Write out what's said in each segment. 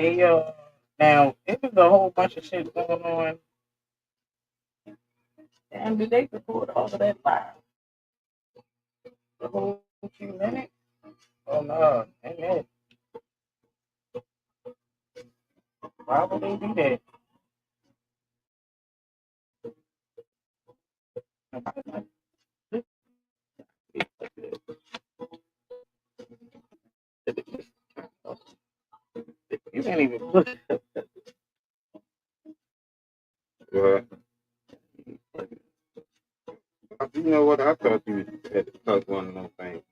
Hey, now, it was a whole bunch of shit going on. And did they record all of that live? The whole few minutes? Oh, no. Ain't it? Why would they do that? You can't even look. Well, you know what? I thought you had to touch one of those things.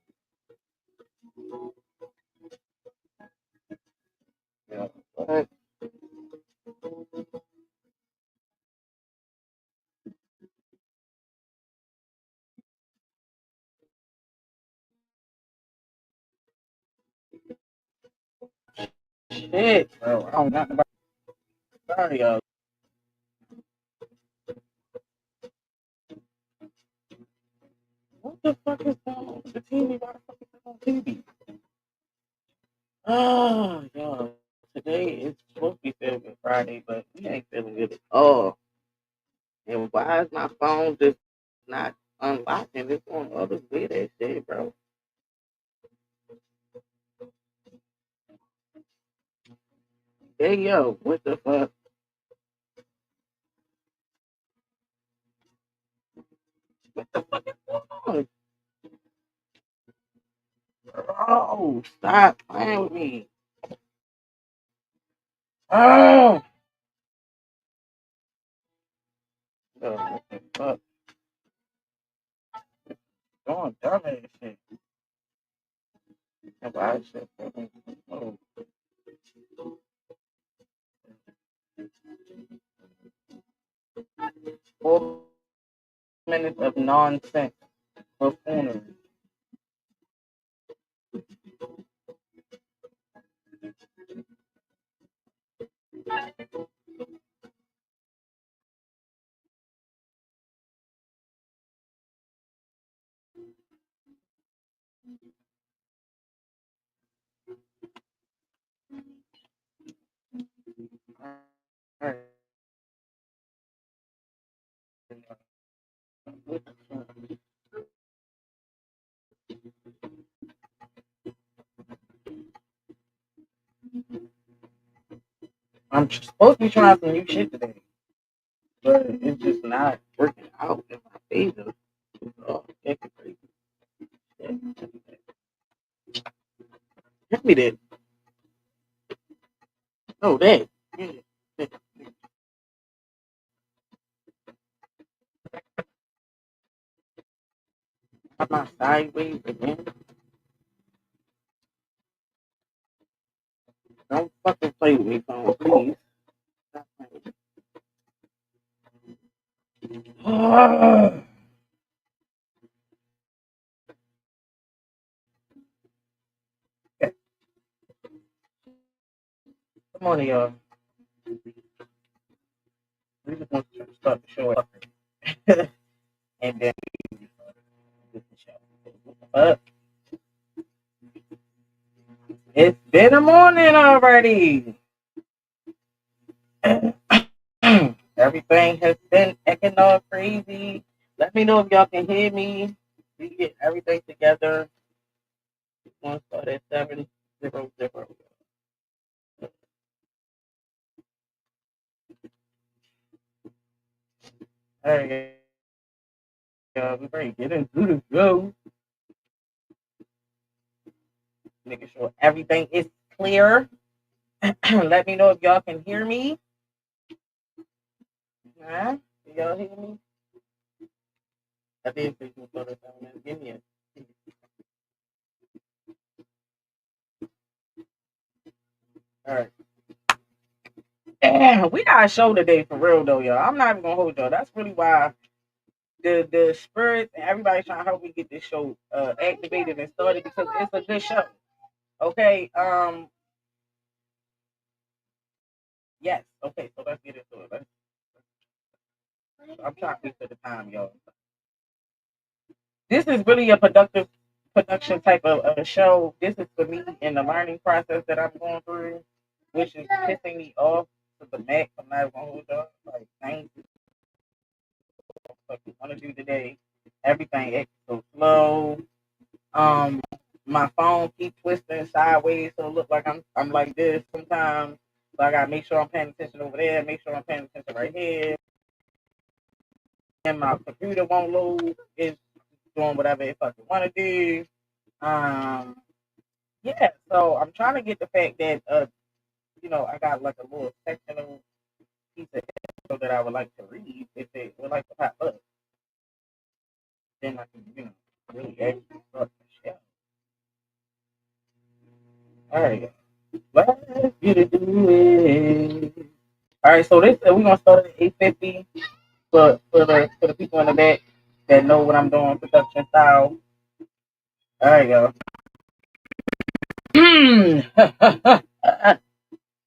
Yeah. What? Shit, bro. I don't know nothing about. Sorry, y'all. What the fuck is going on with the TV? Why the fuck is it on TV? Oh, yo. Today is supposed to be Feel Good Friday, but we ain't feeling good at all. And why is my phone just not unlocking? It's on other weird ass shit, bro. Hey, yo, what the fuck? What the fuck is going on? Bro, stop playing with me. Oh, yo, what the fuck? Doing dumb ass shit. And why is shit fucking oh, 4 minutes of nonsense buffoonery. Alright, what the fuck? I'm supposed to be trying some new shit today, but it's just not working out in my favor. Oh, that's crazy. Hit me that. No, that. Yeah. I'm not sideways again. Don't fucking play with me, phone, please. Stop playing with me. Come on, y'all. We just want to start the show up. And then we get the show. But it's been a morning already. Everything has been acting all crazy. Let me know if y'all can hear me. We get everything together. We're gonna start at 7:00. All right, y'all. We ready to get into the show. Making sure everything is clear. Let me know if y'all can hear me. Huh? Do y'all hear me? I did say you start at 7. Give me a. All right. Yeah, we got a show today for real though, y'all. I'm not even gonna hold y'all. That's really why the spirit and everybody's trying to help me get this show activated and started because it's a good show. Okay. Yes. Okay. So let's get into it. I'm trying to wait for the time, y'all. This is really a productive production type of show. This is for me in the learning process that I'm going through. which is pissing me off to the max. I'm not gonna hold y'all. Like, things what you want to do today. Everything acts so slow. Um, my phone keep twisting sideways, so it look like I'm like this sometimes. So I gotta make sure I'm paying attention over there. Make sure I'm paying attention right here. And my computer won't load. It's doing whatever it fucking want to do. Um, yeah. So I'm trying to get the fact that I got like a little sectional piece of info that I would like to read if it would like to pop up. Then I can, really actually start the show. All right, let's get it do it. All right, so this we're gonna start at 8:50 for the people in the back that know what I'm doing production style. All right, y'all.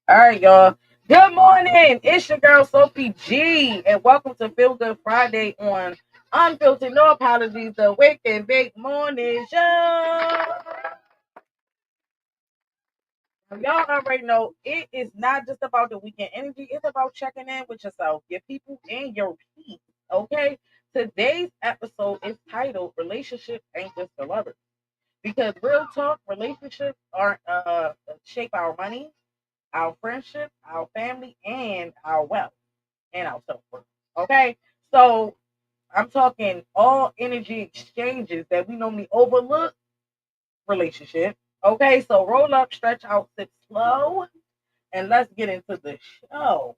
All right, y'all. Good morning. It's your girl Sophie G, and welcome to Feel Good Friday on Unfiltered. No apologies. The Wake and Bake Morning Show. Y'all already know it is not just about the weekend energy. It's about checking in with yourself, your people, and your peace. Okay. Today's episode is titled "Relationships Ain't Just for Lovers," because real talk, relationships aren't shape our money, our friendship, our family, and our wealth and our self worth. Okay. So I'm talking all energy exchanges that we normally overlook relationship. Okay, so roll up, stretch out, sit slow, and let's get into the show.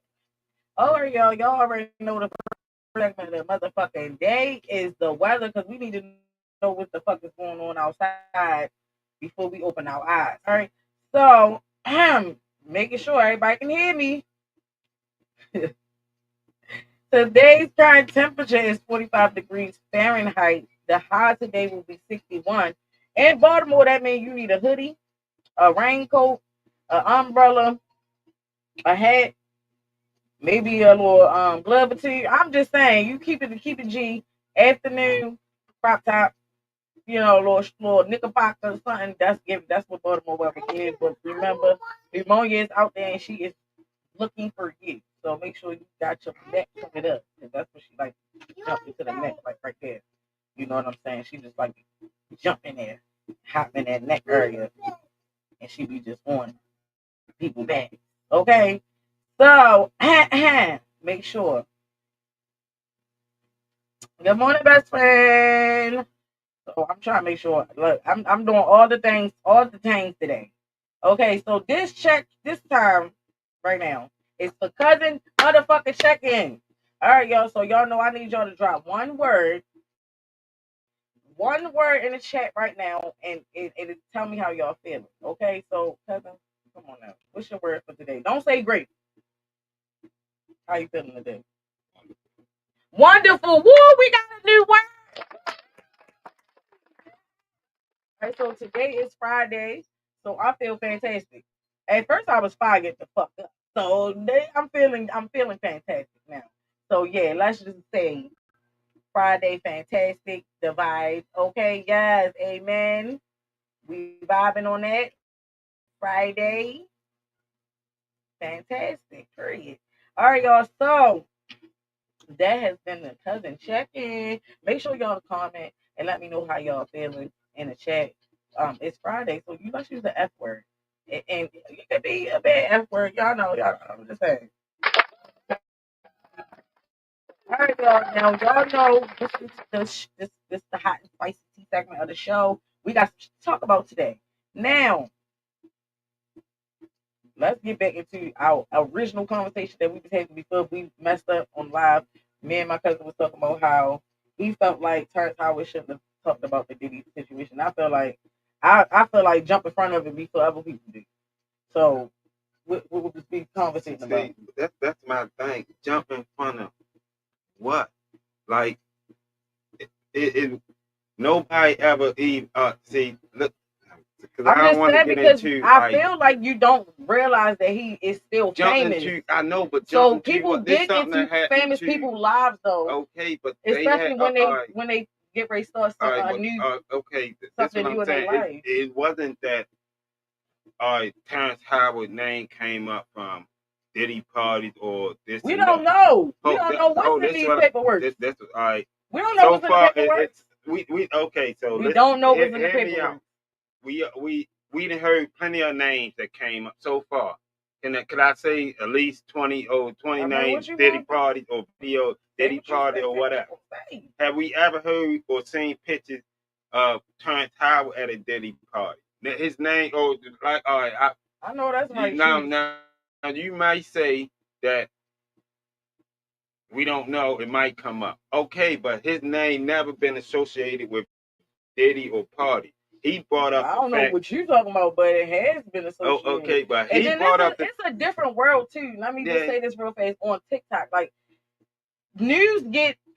All right, y'all. Y'all already know the first segment of the motherfucking day is the weather because we need to know what the fuck is going on outside before we open our eyes. All right. So, making sure everybody can hear me. Today's current temperature is 45 degrees Fahrenheit. The high today will be 61. In Baltimore, that means you need a hoodie, a raincoat, an umbrella, a hat, maybe a little glove or two. I'm just saying, you keep it G. Afternoon, crop top, little knickerbocker or something. That's what Baltimore weather is. But remember, pneumonia is out there and she is looking for you. So make sure you got your neck covered up. Because that's what she like jump into the neck, like right there. You know what I'm saying? She just like jump in there, hop in that neck area, and she be just on people back. Okay? So make sure. Good morning, best friend. So I'm trying to make sure. Look, I'm doing all the things today. Okay, so this time right now is for cousin motherfucking check-in. All right, y'all. So y'all know I need y'all to drop one word in the chat right now, and it tell me how y'all feeling. Okay, so cousin, come on now. What's your word for today? Don't say great. How you feeling today? Wonderful. Woo, we got a new word. All right, so today is Friday, so I feel fantastic. At first, I was fired the fuck up. So I'm feeling fantastic now. So yeah, let's just say Friday fantastic. The vibe. Okay, yes, amen. We vibing on that. Friday fantastic. Period. All right, y'all. So that has been the cousin check-in. Make sure y'all comment and let me know how y'all feeling in the chat. It's Friday, so you must use the F word. And it could be a bad F word. Y'all know, I'm just saying. All right, y'all. Now y'all know this the hot and spicy tea segment of the show. We got to talk about today. Now, let's get back into our original conversation that we was having before we messed up on live. Me and my cousin was talking about how he felt like Terrence Howard shouldn't have talked about the Diddy situation. I feel like jump in front of it before other people do. So what would this be conversating about? That's my thing. Jump in front of what? Like it nobody ever even see look because I don't want to get into. I feel like you don't realize that he is still famous. I know, but so people get into famous people's lives though. Okay, but especially when they get ready to start a new okay. Something That's what I'm saying. It wasn't that Terrence Howard name came up from Diddy parties or this. We don't know. We don't know what's in these paperwork. This all right. We don't know what's in the paperwork. We okay. So we don't know what's in the paperwork. We done heard plenty of names that came up so far. Could I say at least 20 names, Diddy parties or video Diddy party or whatever? Have we ever heard or seen pictures of Terrence Howard at a Diddy party? His name, like, all right. I know that's right. Now, you might say that we don't know. It might come up. Okay, but his name never been associated with Diddy or party. He brought up. I don't know what you're talking about, but it has been associated. Oh, okay, but he brought up. It's a different world too. Let me just say this real fast on TikTok. Like news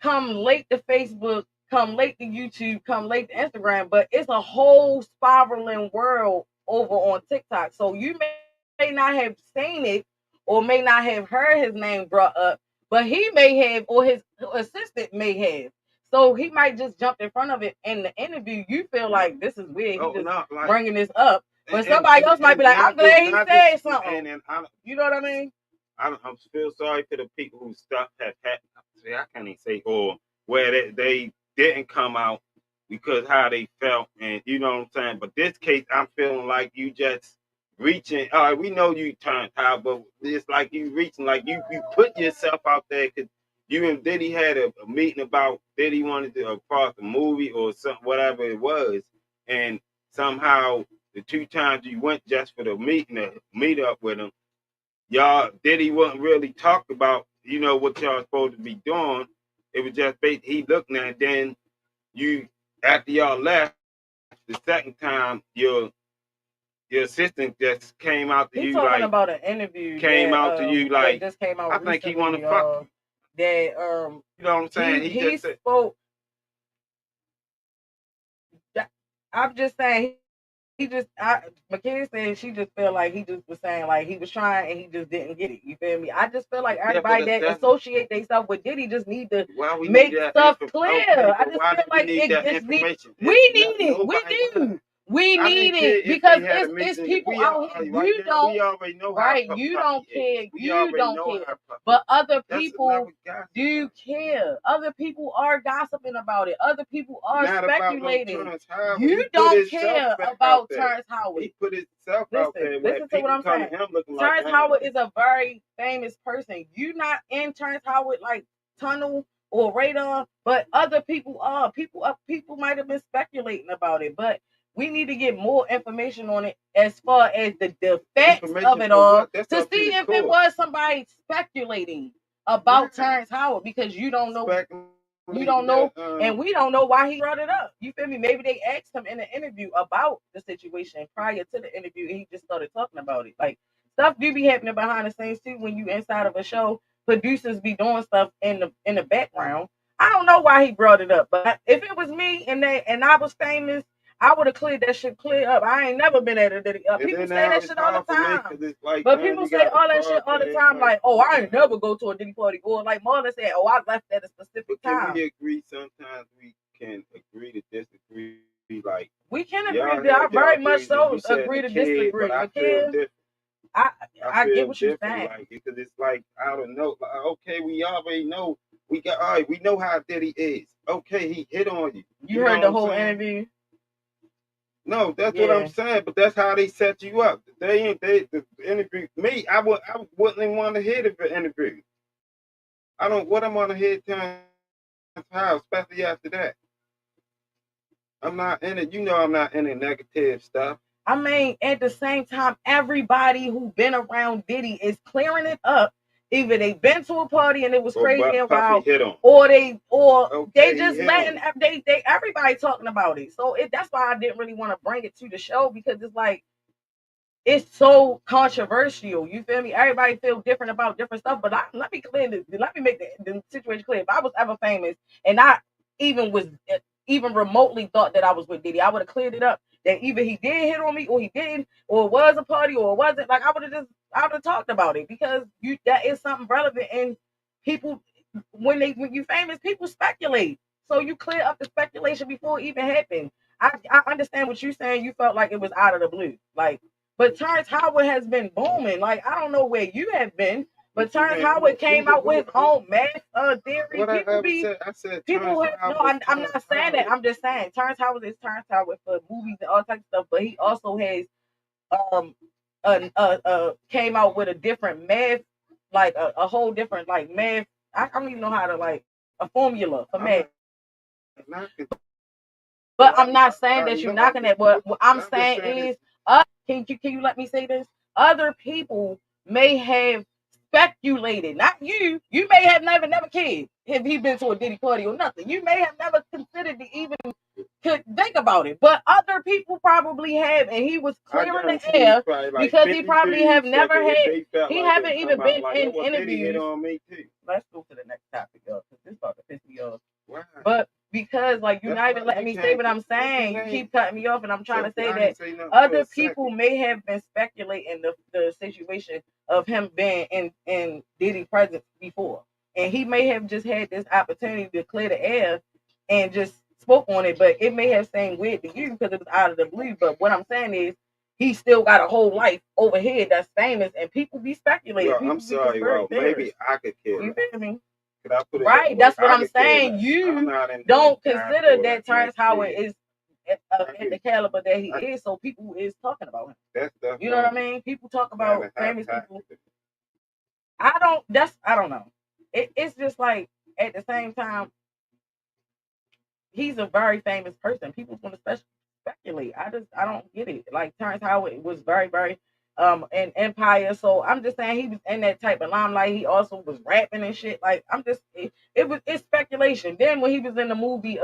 come late to Facebook, come late to YouTube, come late to Instagram, but it's a whole spiraling world over on TikTok. So you may not have seen it or may not have heard his name brought up, but he may have, or his assistant may have. So he might just jump in front of it in the interview. You feel like this is weird. He's just bringing this up. But somebody else might be like, I'm glad he said something. You know what I mean? I feel sorry for the people whose stuff have happened. I can't even say, or where they didn't come out because how they felt. And you know what I'm saying? But this case, I'm feeling like you just reaching. All right, we know you turned out, but it's like you reaching, like you put yourself out there because you and Diddy had a meeting about Diddy wanted to across a movie or something, whatever it was, and somehow the 2 times you went just for the meet up with him, y'all Diddy wasn't really talked about, what y'all supposed to be doing. It was just he looking at it. Then you, after y'all left, the second time your assistant just came out to you like. He's talking about an interview. Came out to you like. Just came out. I think he want to fuck. That you know what I'm saying? He just spoke. I'm just saying. McKinney said she just felt like he just was saying like he was trying and he just didn't get it. You feel me? I just feel like everybody that associate themselves with Diddy just need to make stuff clear. I just feel like it just needs. We need it. We need it because it's people out here. You don't. We already know right? You don't care. You don't care. But other people do care. Other people are gossiping about it. Other people are speculating. You don't care about Terrence Howard. He put himself out there. Listen to what I'm saying. Terrence Howard is a very famous person. You not in Terrence Howard like tunnel or radar, but other people are. People might have been speculating about it, but we need to get more information on it as far as the facts of it all to see if it was somebody speculating about Terrence Howard because you don't know. You don't know, and we don't know why he brought it up. You feel me? Maybe they asked him in an interview about the situation prior to the interview, and he just started talking about it. Like stuff do be happening behind the scenes too when you inside of a show. Producers be doing stuff in the background. I don't know why he brought it up, but if it was me and I was famous, I would have cleared that shit clear up. I ain't never been at a Diddy. People say that shit all the time. But people say all that shit all the time, like, oh, I ain't never go to a Diddy party. Or like Marlon said, oh, I left at a specific time. We agree sometimes we can agree to disagree. Like we can agree. I very much so agree to disagree. I get what you're saying. Like, because it's like, I don't know. Like, okay, we already know. We know how Diddy is. Okay, he hit on you. You heard the whole interview? No, that's what I'm saying. But that's how they set you up. The interview. Me, I wouldn't want to hear the interview. I don't. What I'm on to hear Terrence Howard, especially after that. I'm not in it. I'm not in the negative stuff. I mean, at the same time, everybody who been around Diddy is clearing it up. Either they been to a party and it was crazy and wild, or they just letting everybody talking about it. So that's why I didn't really want to bring it to the show because it's like it's so controversial. You feel me? Everybody feel different about different stuff. But let me make the situation clear. If I was ever famous and I even remotely thought that I was with Diddy, I would have cleared it up. That either he did hit on me or he didn't, or it was a party or it wasn't. Like I would have talked about it because that is something relevant and people when you famous, people speculate. So you clear up the speculation before it even happened. I understand what you're saying. You felt like it was out of the blue. Like But Terrence Howard has been booming. Like, I don't know where you have been, but Terrence Howard came out with his own math theory. What people be I said people have, no, I'm not saying that. I'm just saying Terrence Howard is Terrence Howard for movies and all types of stuff, but he also has um came out with a different math, like a whole different like math. I don't even know how to like a formula for math. But I'm not saying that you're knocking that. What I'm saying is, can you let me say this? Other people may have speculated, not you. You may have never cared if he been to a Diddy party or nothing. You may have never considered to even could think about it, but other people probably have, and he was clearing the air because he probably have never had. He haven't even been in interviews. Let's go to the next topic, y'all, because this about to piss me off. But because like you're not even letting me say what I'm saying, you keep cutting me off, and I'm trying to say that other people may have been speculating the situation of him being in Diddy presence before, and he may have just had this opportunity to clear the air and just spoke on it, but it may have seemed weird to you because it was out of the blue. But what I'm saying is, he still got a whole life over here that's famous, and people be speculating. Yo, I'm sorry, well, maybe I could kill you feel me? Right, that's what I'm saying. You don't consider that Terrence Howard is at the caliber that he is, so people is talking about him. You know what I mean? People talk about famous people. I don't know. It's just like at the same time, he's a very famous person. People's gonna speculate. I don't get it. Like Terrence Howard was very in Empire. So I'm just saying he was in that type of limelight. He also was rapping and shit. Like it's speculation. Then when he was in the movie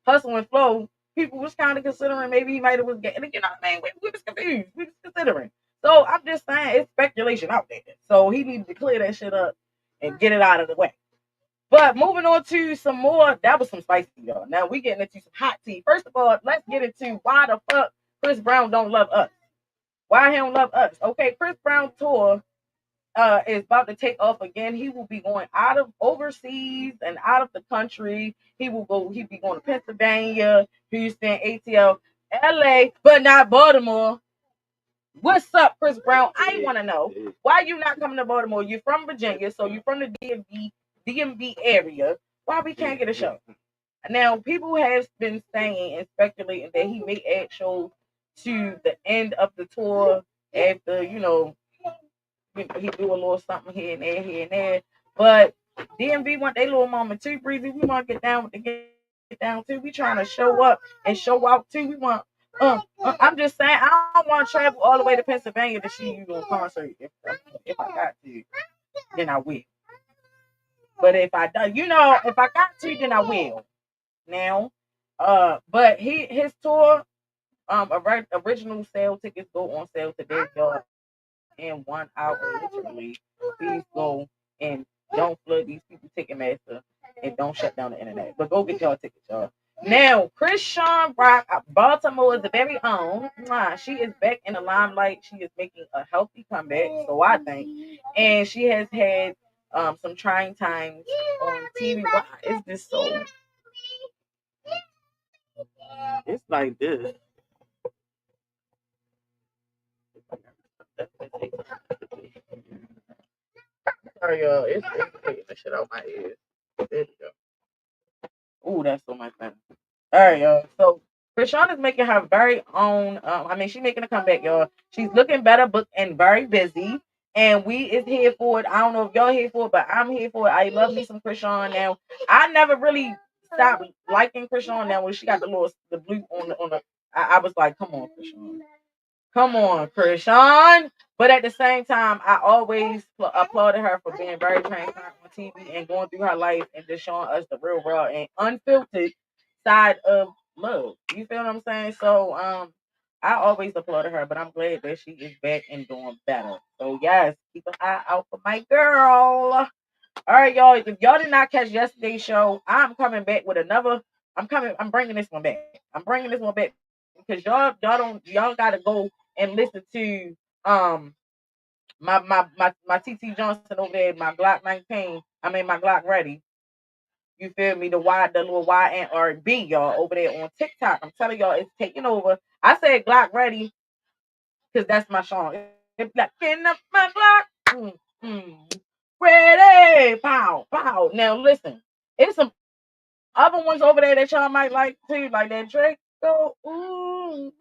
Hustle and Flow, people was kind of considering maybe he might have was getting, you know what I mean? We was confused. We was considering. So I'm just saying it's speculation out there. So he needed to clear that shit up and get it out of the way. But moving on to some more, that was some spicy, y'all. Now we getting into some hot tea. First of all, let's get into why the fuck Chris Brown don't love us. Why he don't love us? Okay, Chris Brown tour is about to take off again. He will be going out of overseas and out of the country. He'll be going to Pennsylvania, Houston, ATL, LA, but not Baltimore. What's up, Chris Brown? I want to know why you not coming to Baltimore. You're from Virginia, so you're from the DMV area. Why we can't get a show? Now, people have been saying and speculating that he may add shows to the end of the tour after, he do a little something here and there. But DMV want their little moment too, Breezy. We want to get down with the get down too. We trying to show up and show out too. We want. I'm just saying, I don't want to travel all the way to Pennsylvania to see you on concert. If I got to, then I will. But if I don't, if I got to, then I will. Now, but his tour, original sale tickets go on sale today, y'all. In 1 hour, literally. Please go and don't flood these people Ticketmaster and don't shut down the internet. But go get y'all tickets, y'all. Now, Chrisean Rock, Baltimore is the very own. She is back in the limelight. She is making a healthy comeback, so I think. And she has had some trying times on TV. Why is this so? It's like this. Sorry, y'all. It's taking the shit out my ears. There you go. Ooh, that's so much better. All right, y'all. So Chrisean is making her very own. She's making a comeback, y'all. She's looking better, booked, and very busy. And we is here for it. I don't know if y'all here for it, but I'm here for it. I love me some Chrisean now. I never really stopped liking Chrisean now when she got the blue on the. I was like, come on, Chrisean. Come on, Chrisean. But at the same time, I always applauded her for being very transparent on TV and going through her life and just showing us the real raw and unfiltered side of love. You feel what I'm saying? So I always applauded her, but I'm glad that she is back and doing better. So yes, keep an eye out for my girl. All right, y'all. If y'all did not catch yesterday's show, I'm coming back with another. I'm bringing this one back. I'm bringing this one back because y'all gotta go and listen to my TT Johnson over there, my Glock 19. My Glock Ready. You feel me? The little Y and R&B, y'all, over there on TikTok. I'm telling y'all, it's taking over. I said Glock Ready because that's my song. It's like pin up my Glock, ready, pow, pow. Now listen, it's some other ones over there that y'all might like too, like that Drake. Go,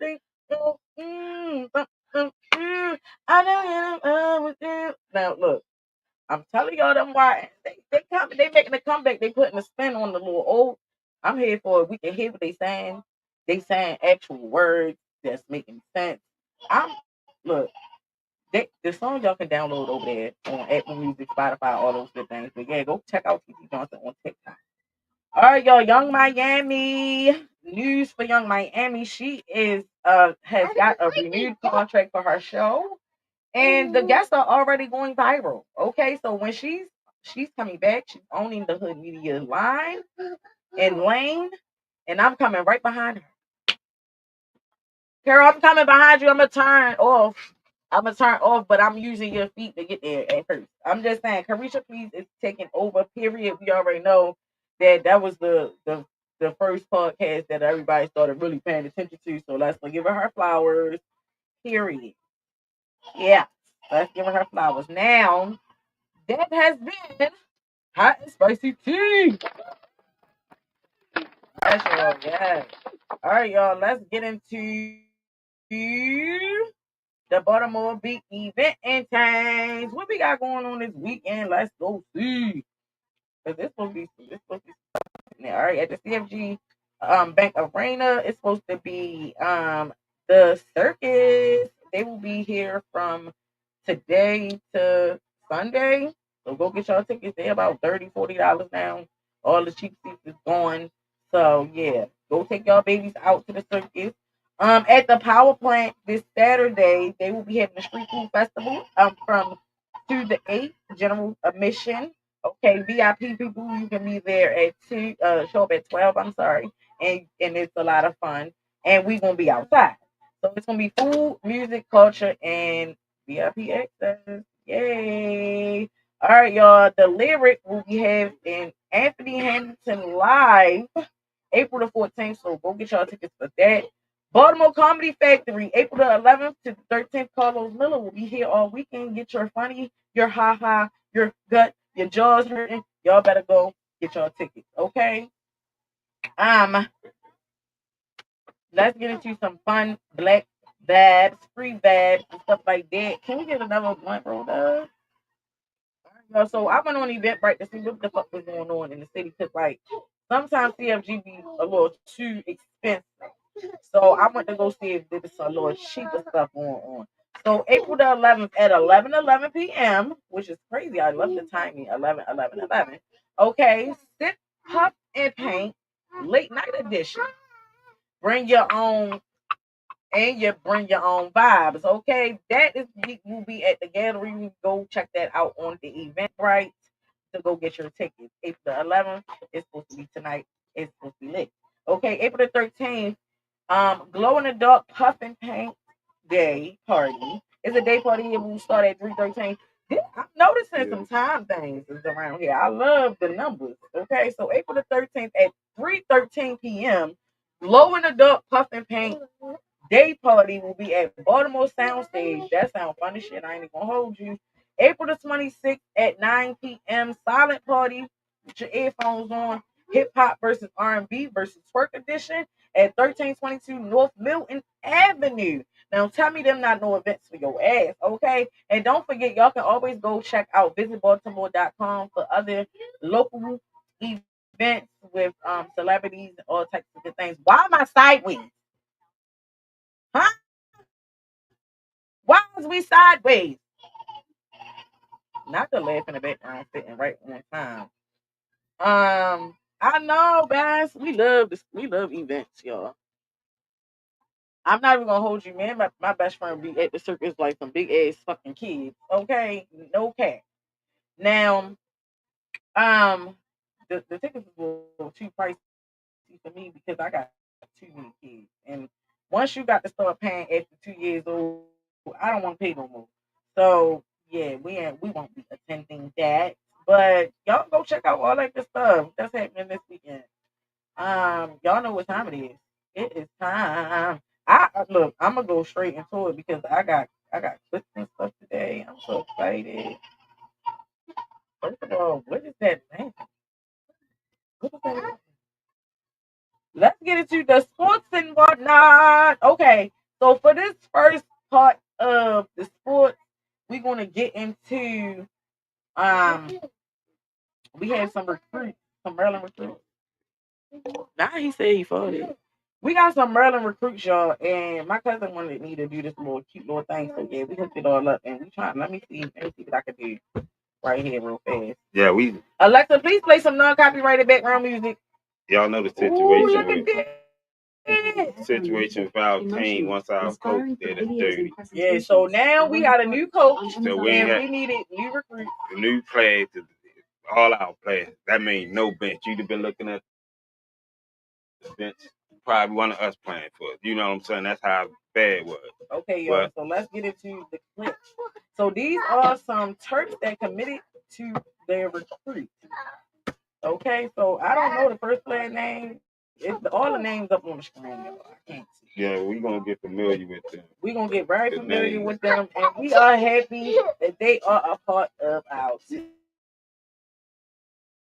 Drake, go, I know you with you. Now look, I'm telling y'all them why they making a comeback. They putting a spin on the little old. I'm here for it. We can hear what they saying. They saying actual words that's making sense. I'm look. The song y'all can download over there on Apple Music, Spotify, all those good things. But yeah, go check out TT Johnson on TikTok. All right, y'all. Young Miami news for Young Miami. She has got a renewed contract for her show, and the guests are already going viral. Okay, so when she's coming back, she's owning the Hood Media line and lane, and I'm coming right behind her. Carol, I'm coming behind you. I'm gonna turn off, but I'm using your feet to get there at first. I'm just saying, Carisha Please is taking over. Period. We already know that was the first podcast that everybody started really paying attention to. So let's give her flowers. Period. Yeah, let's give her flowers. Now that has been hot and spicy tea. That's y'all. Yeah. All right, y'all. Let's get into the Baltimore Big Event and Times. What we got going on this weekend? Let's go see. Cause this supposed to be all right at the CFG Bank Arena. It's supposed to be the circus. They will be here from today to Sunday. So go get y'all tickets. They're about $30, $40 now. All the cheap seats is gone. So yeah, go take y'all babies out to the circus. At the power plant this Saturday, they will be having a street food festival. From 2 to 8, general admission. Okay, VIP people, you can be there at 2. Show up at 12. I'm sorry, and it's a lot of fun. And we're gonna be outside, so it's gonna be food, music, culture, and VIP access. Yay! All right, y'all. The lyric will be having Anthony Hamilton live April the 14th. So go get y'all tickets for that. Baltimore Comedy Factory, April the 11th to the 13th. Carlos Miller will be here all weekend. Get your funny, your ha ha, your gut, your jaws hurting. Y'all better go get y'all tickets, okay? Um, let's get into some fun black vibes, free vibes, and stuff like that. Can we get another blunt rolled up? So I went on Eventbrite to see what the fuck was going on in the city because, like, sometimes CFG be a little too expensive. So I went to go see if there was a little cheaper stuff going on. So April the 11th at 11 p.m., which is crazy. I love the timing, 11. Okay, Sip, Puff, and Paint, late night edition. Bring your own and you bring your own vibes. Okay, that is will be at the gallery. You go check that out on the Eventbrite to go get your tickets. April the 11th is supposed to be tonight. It's supposed to be lit. Okay, April the 13th, glow in the dark puff and paint day party. It's a day party. It will start at 3:13. I'm noticing some time things is around here. I love the numbers. Okay, so April the 13th at 3:13 p.m. Glow in the dark puff and paint day party will be at Baltimore Soundstage. That sounds fun as shit. I ain't even gonna hold you. April the 26th at 9 p.m. Silent party with your earphones on. Hip hop versus R&B versus twerk edition at 1322 North Milton Avenue. Now tell me them not no events for your ass, okay? And don't forget, y'all can always go check out visitbaltimore.com for other local events with celebrities and all types of good things. Why am I sideways? Huh? Why is we sideways? Not the laugh in the background sitting right on time. I know, guys. We love events, y'all. I'm not even gonna hold you, man. My best friend be at the circus like some big ass fucking kids. Okay, no cap. Now, um, the tickets is a little too pricey for me because I got too many kids, and once you got to start paying after 2 years old, I don't want to pay no more. So yeah, we won't be attending that. But y'all go check out all that good stuff that's happening this weekend. Y'all know what time it is. It is time. look, I'm gonna go straight into it because I got clips and stuff today. I'm so excited. First of all, what is that name? What is that name? Let's get into the sports and whatnot. Okay, so for this first part of the sports, we're gonna get into we had some recruits, some Maryland recruits. Now he said he fought it. We got some Maryland recruits, y'all, and my cousin wanted me to do this little cute little thing. So yeah, we hooked it all up, and we trying. Let me see what I can do right here real fast. Yeah, Alexa, please play some non-copyrighted background music. Y'all know the situation. Situation with our team once our coach did it dirty. Yeah, so now we got a new coach, so we needed new recruits. New players, all our players. That means no bench. You'd have been looking at the bench. Probably one of us playing for it. You know what I'm saying? That's how bad it was. Okay, y'all. So let's get into the clips. So these are some Turks that committed to their recruit. Okay, so I don't know the first player name. It's all the names up on the screen, y'all. I can't see. Yeah, we're gonna get familiar with them. We're gonna get very familiar with them, and we are happy that they are a part of our team.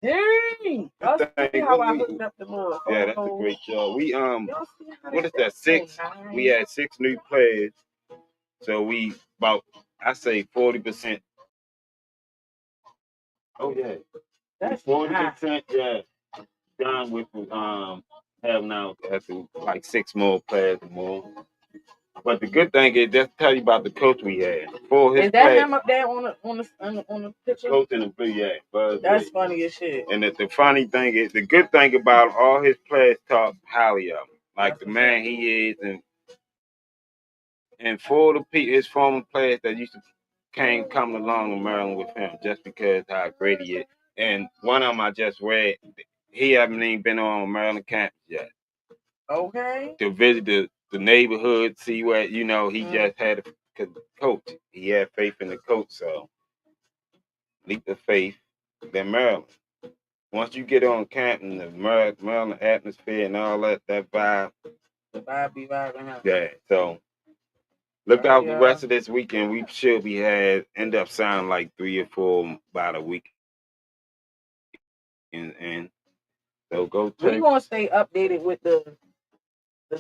Dang! Y'all see how I hooked up the little photos? Yeah, that's a great job. We what is that? 6? We had 6 new players, so we about I say 40%. Oh yeah, that's 40%. Yeah, done with having out like 6 more players or more. But the good thing is, just tell you about the coach we had. For his is that him up there on the picture? Coach in the blue, yeah. That's funny as shit. And the funny thing is, the good thing about all his players talk highly of him, like that's the man he is, and for the his former players that used to come along in Maryland with him, just because how great he is. And one of them I just read, he haven't even been on Maryland campus yet. Okay. To visit the neighborhood, see what he just had a coach. He had faith in the coach, so leap of faith. Then Maryland. Once you get on camping, the Maryland atmosphere and all that vibe. The vibe be vibing out. Yeah, so look out the rest of this weekend. We should be end up sounding like 3 or 4 by the weekend. And so go Turks. We're gonna stay updated with the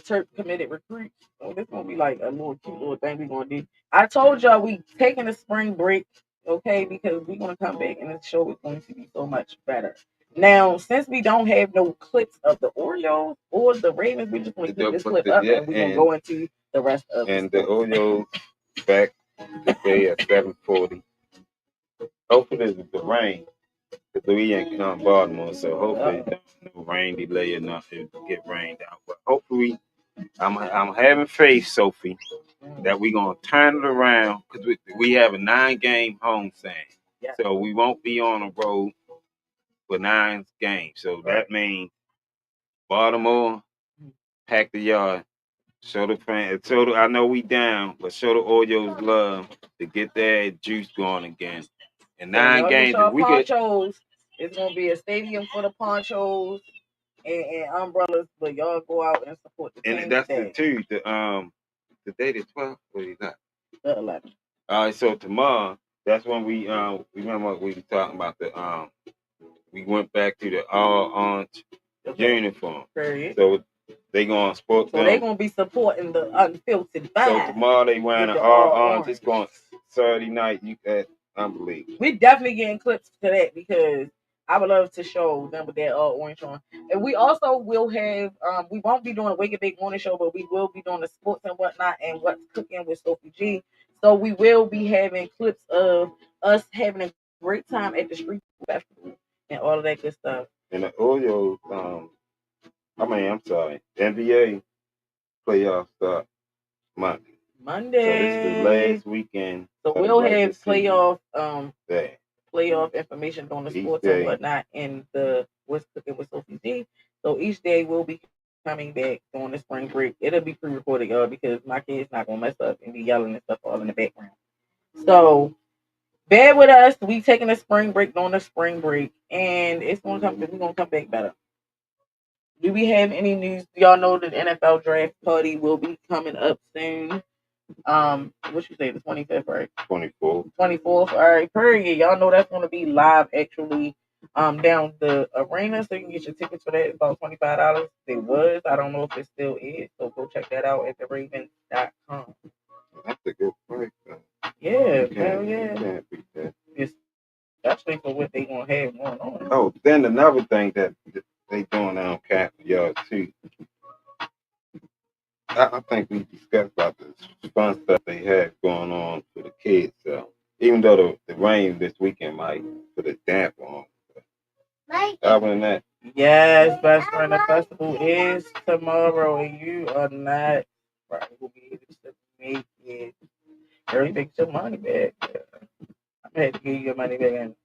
Turk committed recruits. So this gonna be like a little cute little thing we're gonna do. I told y'all we taking a spring break, okay, because we're gonna come back and the show is going to be so much better. Now, since we don't have no clips of the Orioles or the Ravens, we're just gonna keep this clip up and we're gonna go into the rest of and the Orioles back today at 7:40. Hopefully the rain. Because we ain't Baltimore, so hopefully no rain delay enough to get rained out. But hopefully, I'm having faith, Sophie, that we're gonna turn it around because we have a 9-game homestand, so we won't be on the road for 9 games. So that means Baltimore, pack the yard, show the fans. I know we down, but show the Orioles love to get their juice going again. And 9 games, if we ponchos, it's gonna be a stadium for the ponchos and umbrellas, but y'all go out and support the team. And that's the day the 12th. What is that? The 11th. All right, so tomorrow, that's when we remember we were talking about we went back to the all orange uniform. Period. So they gonna support them. So they gonna be supporting the Unfiltered vibe. So tomorrow they wearing an all orange. It's going Saturday night. Unbelievable. We definitely getting clips to that because I would love to show them with that orange on. And we also will have we won't be doing a Wake and Bake morning show, but we will be doing the sports and whatnot and what's cooking with Sophie G. So we will be having clips of us having a great time at the street festival and all of that good stuff. And the Orioles, I'm sorry, NBA playoffs start Monday. So this is the last weekend. So we'll have playoff information on the sports and whatnot and the what's cooking with Sophie G. So each day we'll be coming back on the spring break. It'll be pre-recorded, y'all, because my kid's not gonna mess up and be yelling and stuff all in the background. So bear with us. We taking a spring break on the spring break, and it's gonna come. We're gonna come back better. Do we have any news? Y'all know the NFL draft party will be coming up soon. What you say, the 25th, right? 24th. 24th. All right, period. Y'all know that's gonna be live actually. Down the arena, so you can get your tickets for that. It's about $25. It was. I don't know if it still is. So go check that out at theravens.com. That's a good price. Yeah, hell yeah. Can't beat that. Especially for what they gonna have going on. Oh, then another thing that they doing on Cap Yard too. I think we discussed about the fun stuff they had going on for the kids. So even though the rain this weekend might put a damp on, other than that. Yes, best friend. The festival is tomorrow, and you are not probably will be able to make it. Girl, you make your money back. I'm gonna have to give you your money back. And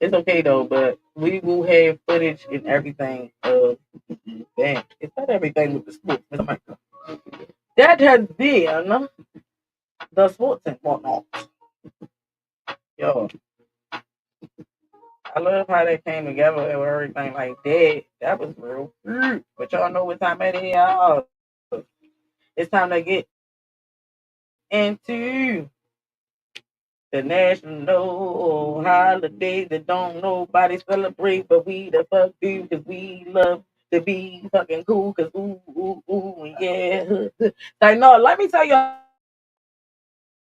it's okay though, but we will have footage and everything of the event. It's not everything with the sports. That has been the sports and whatnot. Yo, I love how they came together and everything like that. That was real. But y'all know what time it is, y'all. It's time to get into the national holiday that don't nobody celebrate, but we the fuck do because we love to be fucking cool. Cause ooh, yeah. Like no, let me tell y'all.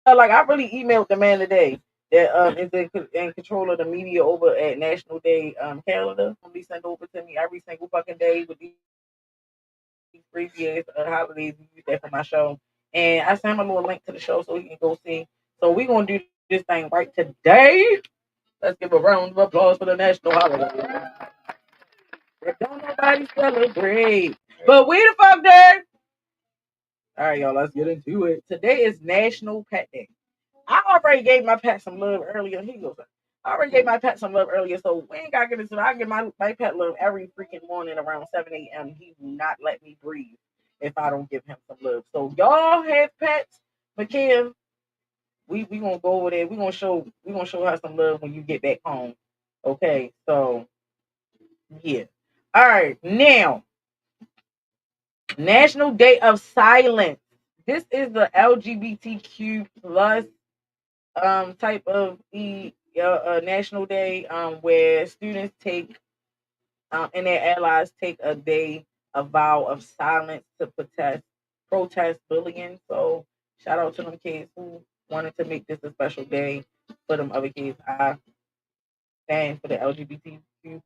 Like I really emailed the man today that is in control of the media over at National Day Canada. He send over to me every single fucking day with these previous holidays we use that for my show. And I sent him a little link to the show so he can go see. So we're gonna do this thing right today. Let's give a round of applause for the national holiday. That don't nobody celebrate. But we the fuck there. All right, y'all, let's get into it. Today is National Pet Day. I already gave my pet some love earlier. He goes, I already gave my pet some love earlier, so we ain't gotta get into it. I give my pet love every freaking morning around 7 a.m. He will not let me breathe if I don't give him some love. So y'all have pets, McKim. We gonna go over there. We gonna show her some love when you get back home. Okay, so yeah. All right, now National Day of Silence. This is the LGBTQ plus type of the National Day where students take and their allies take a day, a vow of silence to protest bullying. So shout out to them kids who wanted to make this a special day for them other kids. I stand for the LGBTQ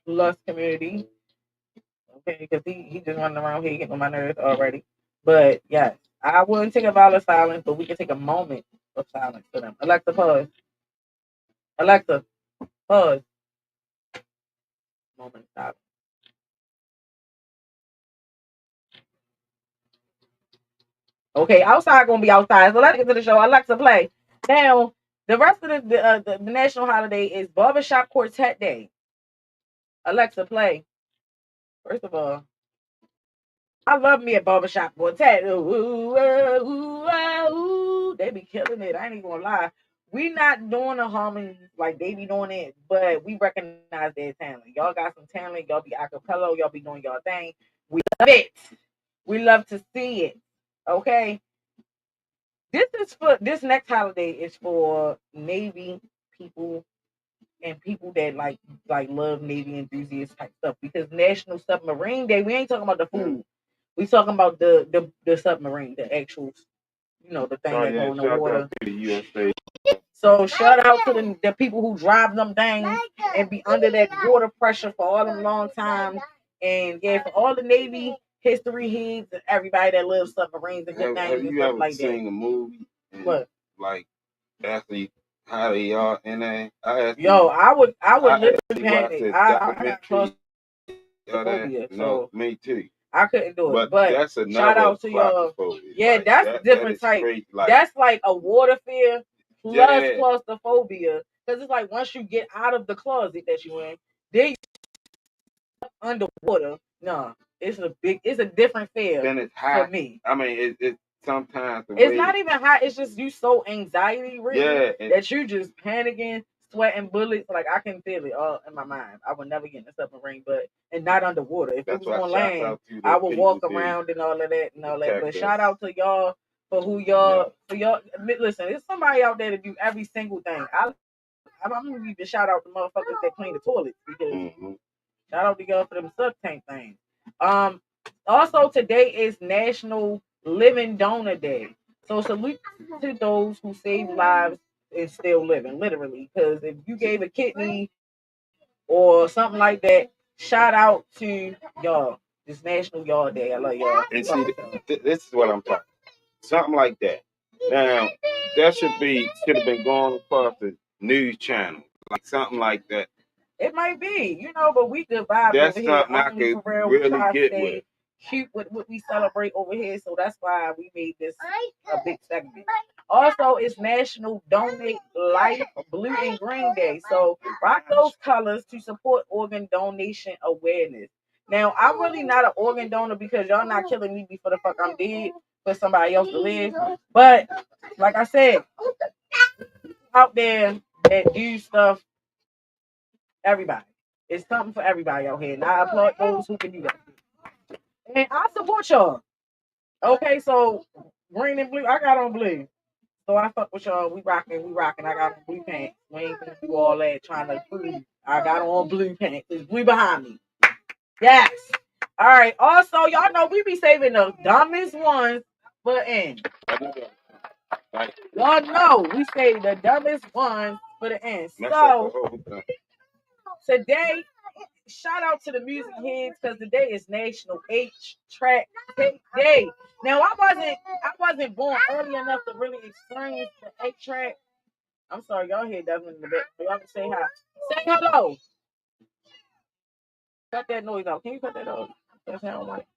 plus community. Okay, because he just running around here getting on my nerves already. But yes, I wouldn't take a vow of silence, but we can take a moment of silence for them. Alexa, pause. Alexa, pause. Moment of silence. Okay, outside gonna be outside. So let's get to the show. Alexa, play. Now, the rest of the national holiday is Barbershop Quartet Day. Alexa, play. First of all, I love me a barbershop quartet. Ooh, ooh, ooh. They be killing it. I ain't even gonna lie. We not doing the harmonies like they be doing it, but we recognize their talent. Y'all got some talent. Y'all be acapella. Y'all be doing y'all thing. We love it. We love to see it. Okay. This next holiday is for Navy people and people that like love Navy enthusiast type stuff because National Submarine Day. We ain't talking about the food. We talking about the submarine, the actual, the thing that go in the water. The USA. So shout out to the people who drive them things and be under that water pressure for all them long times. And yeah, for all the Navy history heads and everybody that loves submarines and good things and stuff like that. Have you ever seen a movie? What? Like actually how they are in there? I would literally panic. I got claustrophobia, no, me too. I couldn't do it. But that's shout out to y'all. Yeah, like, that's different type. That's like a water fear plus claustrophobia. Because it's like once you get out of the closet that you in, then you underwater. No, it's a different fear. Then it's high. For me. I mean, it's sometimes it's not even high. It's just you so anxiety ridden that you just panicking, sweating bullets. Like I can feel it all in my mind. I would never get in a submarine, and not underwater. If it was on land, I would walk around and all of that and all that. But shout out to y'all for who y'all for y'all. Listen, there's somebody out there to do every single thing. I'm gonna even shout out the motherfuckers that clean the toilets because shout out to y'all for them sub tank things. Also today is National Living Donor Day. So salute to those who save lives and still living, literally. Because if you gave a kidney or something like that, shout out to y'all. This National Y'all Day. I love y'all. And see, this is what I'm talking. Something like that. Now that should have been going across the news channel, like something like that. It might be, but we good vibes that's over here. Something I could really get with. Cute with what we celebrate over here, so that's why we made this a big segment. Also, it's National Donate Life Blue and Green Day, so rock those colors to support organ donation awareness. Now, I'm really not an organ donor because y'all not killing me before the fuck I'm dead for somebody else to live. But like I said, out there that do stuff, everybody. It's something for everybody out here. And I applaud those who can do that. And I support y'all. Okay, so green and blue. I got on blue. So I fuck with y'all. We rocking. I got on blue pants. We ain't gonna do all that trying to prove. I got on blue pants. It's blue behind me. Yes. All right. Also, y'all know we be saving the dumbest ones for the end. Y'all know we save the dumbest ones for the end. So today, shout out to the music heads because today is National 8-Track Day. Now I wasn't born early enough to really experience the 8-track. I'm sorry, y'all hear Devin in the back. Y'all can say hi. Say hello. Cut that noise out. Can you cut that off? That's how I want it.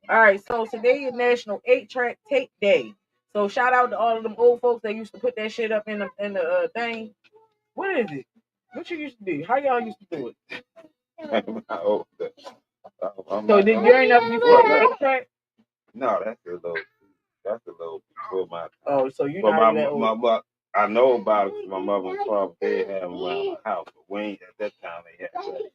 All right, so today is National 8-Track Tape Day. So shout out to all of them old folks that used to put that shit up in the thing. What is it? What you used to do? How y'all used to do it? So did you ain't never before the 8-track? No, that's a little before my time. Oh, so you not that old. I know about it because my mother and father did have them around my house, but we ain't at that time they had that.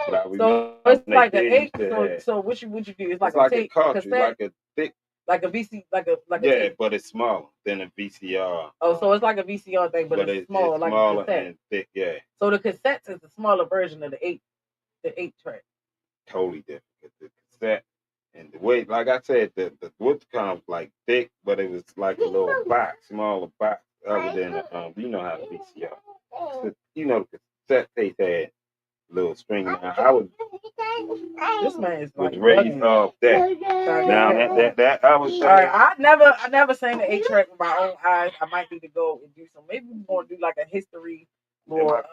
But I so it's like an 8. So what you do? It's like a tape, cartridge, like a thick, like a VC, like a tape. But it's smaller than a VCR. Oh, so it's like a VCR thing, but it's smaller, like smaller a cassette. And thick, yeah. So the cassettes is the smaller version of the 8-track. Totally different. The cassette and the way, like I said, the wood comes like thick, but it was like a little box, smaller box, other than you know how the VCR. So, the cassette tape had little string. Now I was this man is like raised off that. Now that I was. All right, I never seen the 8-track with my own eyes. I might need to go and do some. Maybe we're gonna do like a history or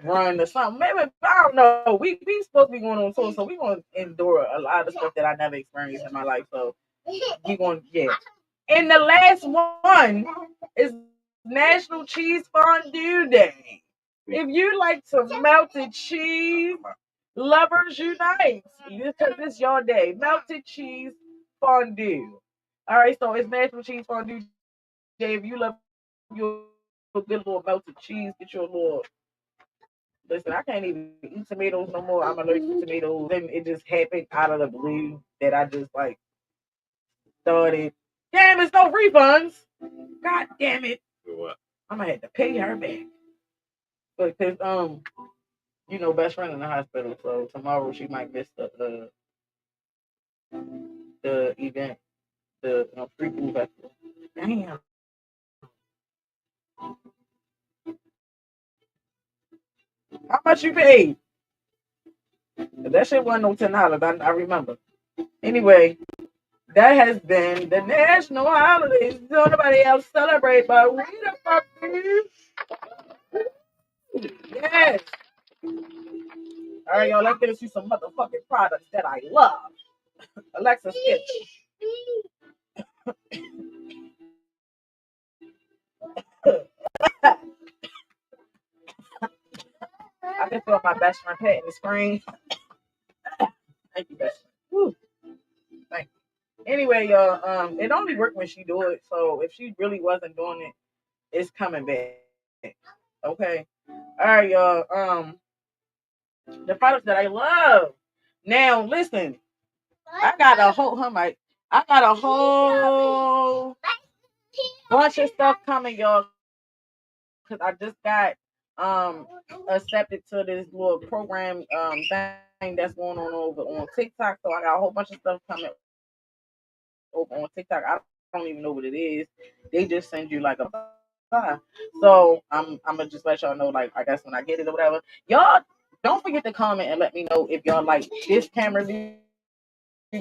run or something. Maybe I don't know. We supposed to be going on tour, so we gonna endure a lot of stuff that I never experienced in my life. So we gonna And the last one is National Cheese Fondue Day. If you like some melted cheese, lovers unite. Because it's your day. Melted cheese fondue. All right, so it's National Cheese Fondue Day. If you love your good little melted cheese, get your little. Listen, I can't even eat tomatoes no more. I'm allergic to tomatoes. And it just happened out of the blue that I just like started. Damn, it's no refunds. God damn it. What? I'm gonna have to pay her back. Because best friend in the hospital, so tomorrow she might miss the event, the free food festival. Damn. How much you paid? That shit wasn't no $10. I remember. Anyway, that has been the national holidays. Don't nobody else celebrate, but we the fuck do. Yes. All right, y'all. Let's get into some motherfucking products that I love. Alexa, skip. I can feel my best friend patting the screen. Thank you, best friend. Woo. Thank you. Anyway, y'all, it only worked when she do it. So if she really wasn't doing it, it's coming back. Okay. All right, y'all. The products that I love. Now, listen. I got a whole. I got a whole bunch of stuff coming, y'all. Because I just got accepted to this little program thing that's going on over on TikTok. So I got a whole bunch of stuff coming over on TikTok. I don't even know what it is. They just send you like a file. So I'm gonna just let y'all know, like, I guess when I get it or whatever. Y'all don't forget to comment and let me know if y'all like this camera view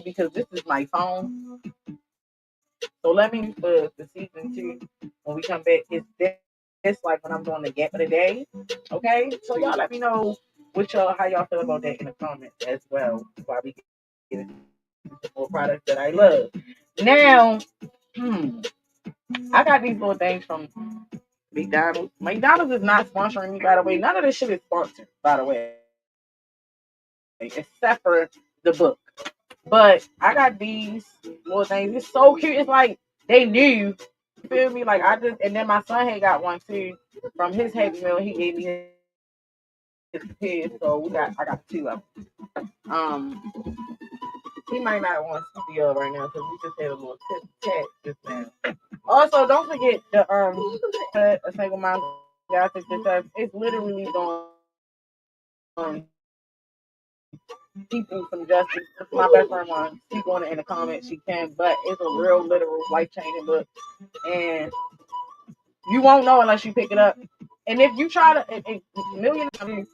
because this is my phone. So let me for the season 2 when we come back. It's this like when I'm doing the gap of the day. Okay, so y'all let me know what y'all how y'all feel about that in the comments as well. While we get more products that I love. Now, I got these little things from McDonald's. McDonald's is not sponsoring me, by the way. None of this shit is sponsored, by the way, except for the book. But I got these little things. It's so cute. It's like they knew. You feel me? Like I just and then my son had got one too from his Happy Meal. He gave me his kid, so I got 2 of them. He might not want to see y'all right now because we just had a little tip chat just now. Also, don't forget the a single mom guy because it's literally on people some justice. My best friend wants speak on it in the comments. She can, but it's a real literal life changing book, and you won't know unless you pick it up. And if you try to, a million times,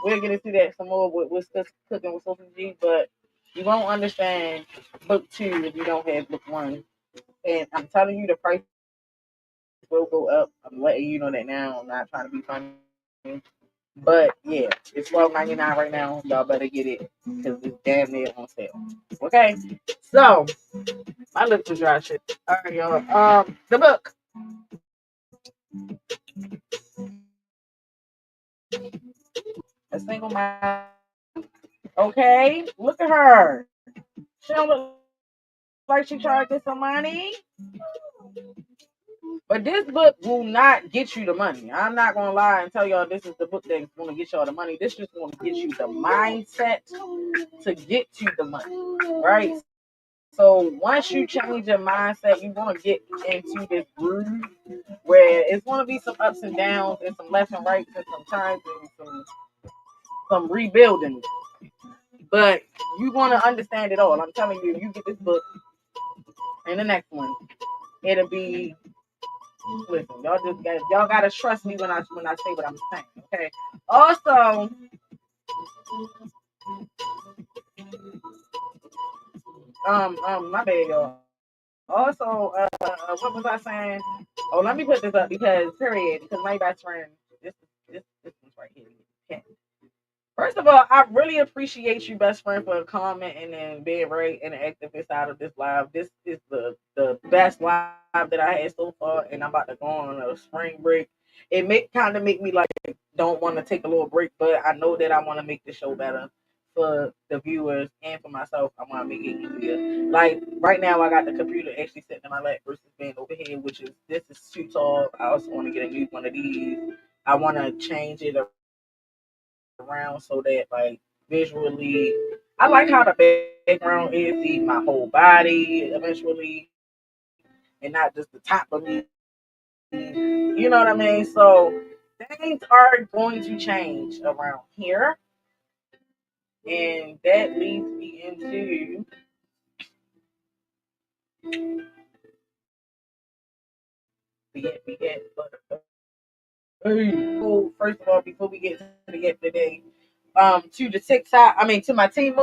we'll get into that some more with cooking with Sophie G, but you won't understand book 2 if you don't have book 1. And I'm telling you, the price will go up. I'm letting you know that now. I'm not trying to be funny. But yeah, it's $12.99 right now. Y'all better get it because it's damn near on sale. Okay, so my lips are dry shit. All right, y'all. The book. A single mom. Okay, look at her. She don't look like she trying to get some money. But this book will not get you the money. I'm not gonna lie and tell y'all this is the book that's gonna get y'all the money. This just gonna get you the mindset to get to the money, right? So once you change your mindset, you're gonna get into this groove where it's gonna be some ups and downs and some left and rights and some times and some rebuilding. But you're gonna understand it all. I'm telling you, you get this book and the next one, it'll be listen, y'all gotta trust me when I say what I'm saying, okay? Also, my bad, y'all. Also, what was I saying? Oh, let me put this up because my best friend, this one's right here. Okay. First of all, I really appreciate you, best friend, for commenting and being very interactive inside of this live. This is the best live that I had so far, and I'm about to go on a spring break. It kind of make me like don't want to take a little break, but I know that I want to make the show better for the viewers and for myself. I want to make it easier. Like right now, I got the computer actually sitting in my lap versus being over here, which is this is too tall. I also want to get a new one of these. I want to change it around so that like visually I like how the background is see my whole body eventually and not just the top of me. You know what I mean? So things are going to change around here. And that leads me into we get so first of all, before we get to the get today, to the TikTok, I mean to my team.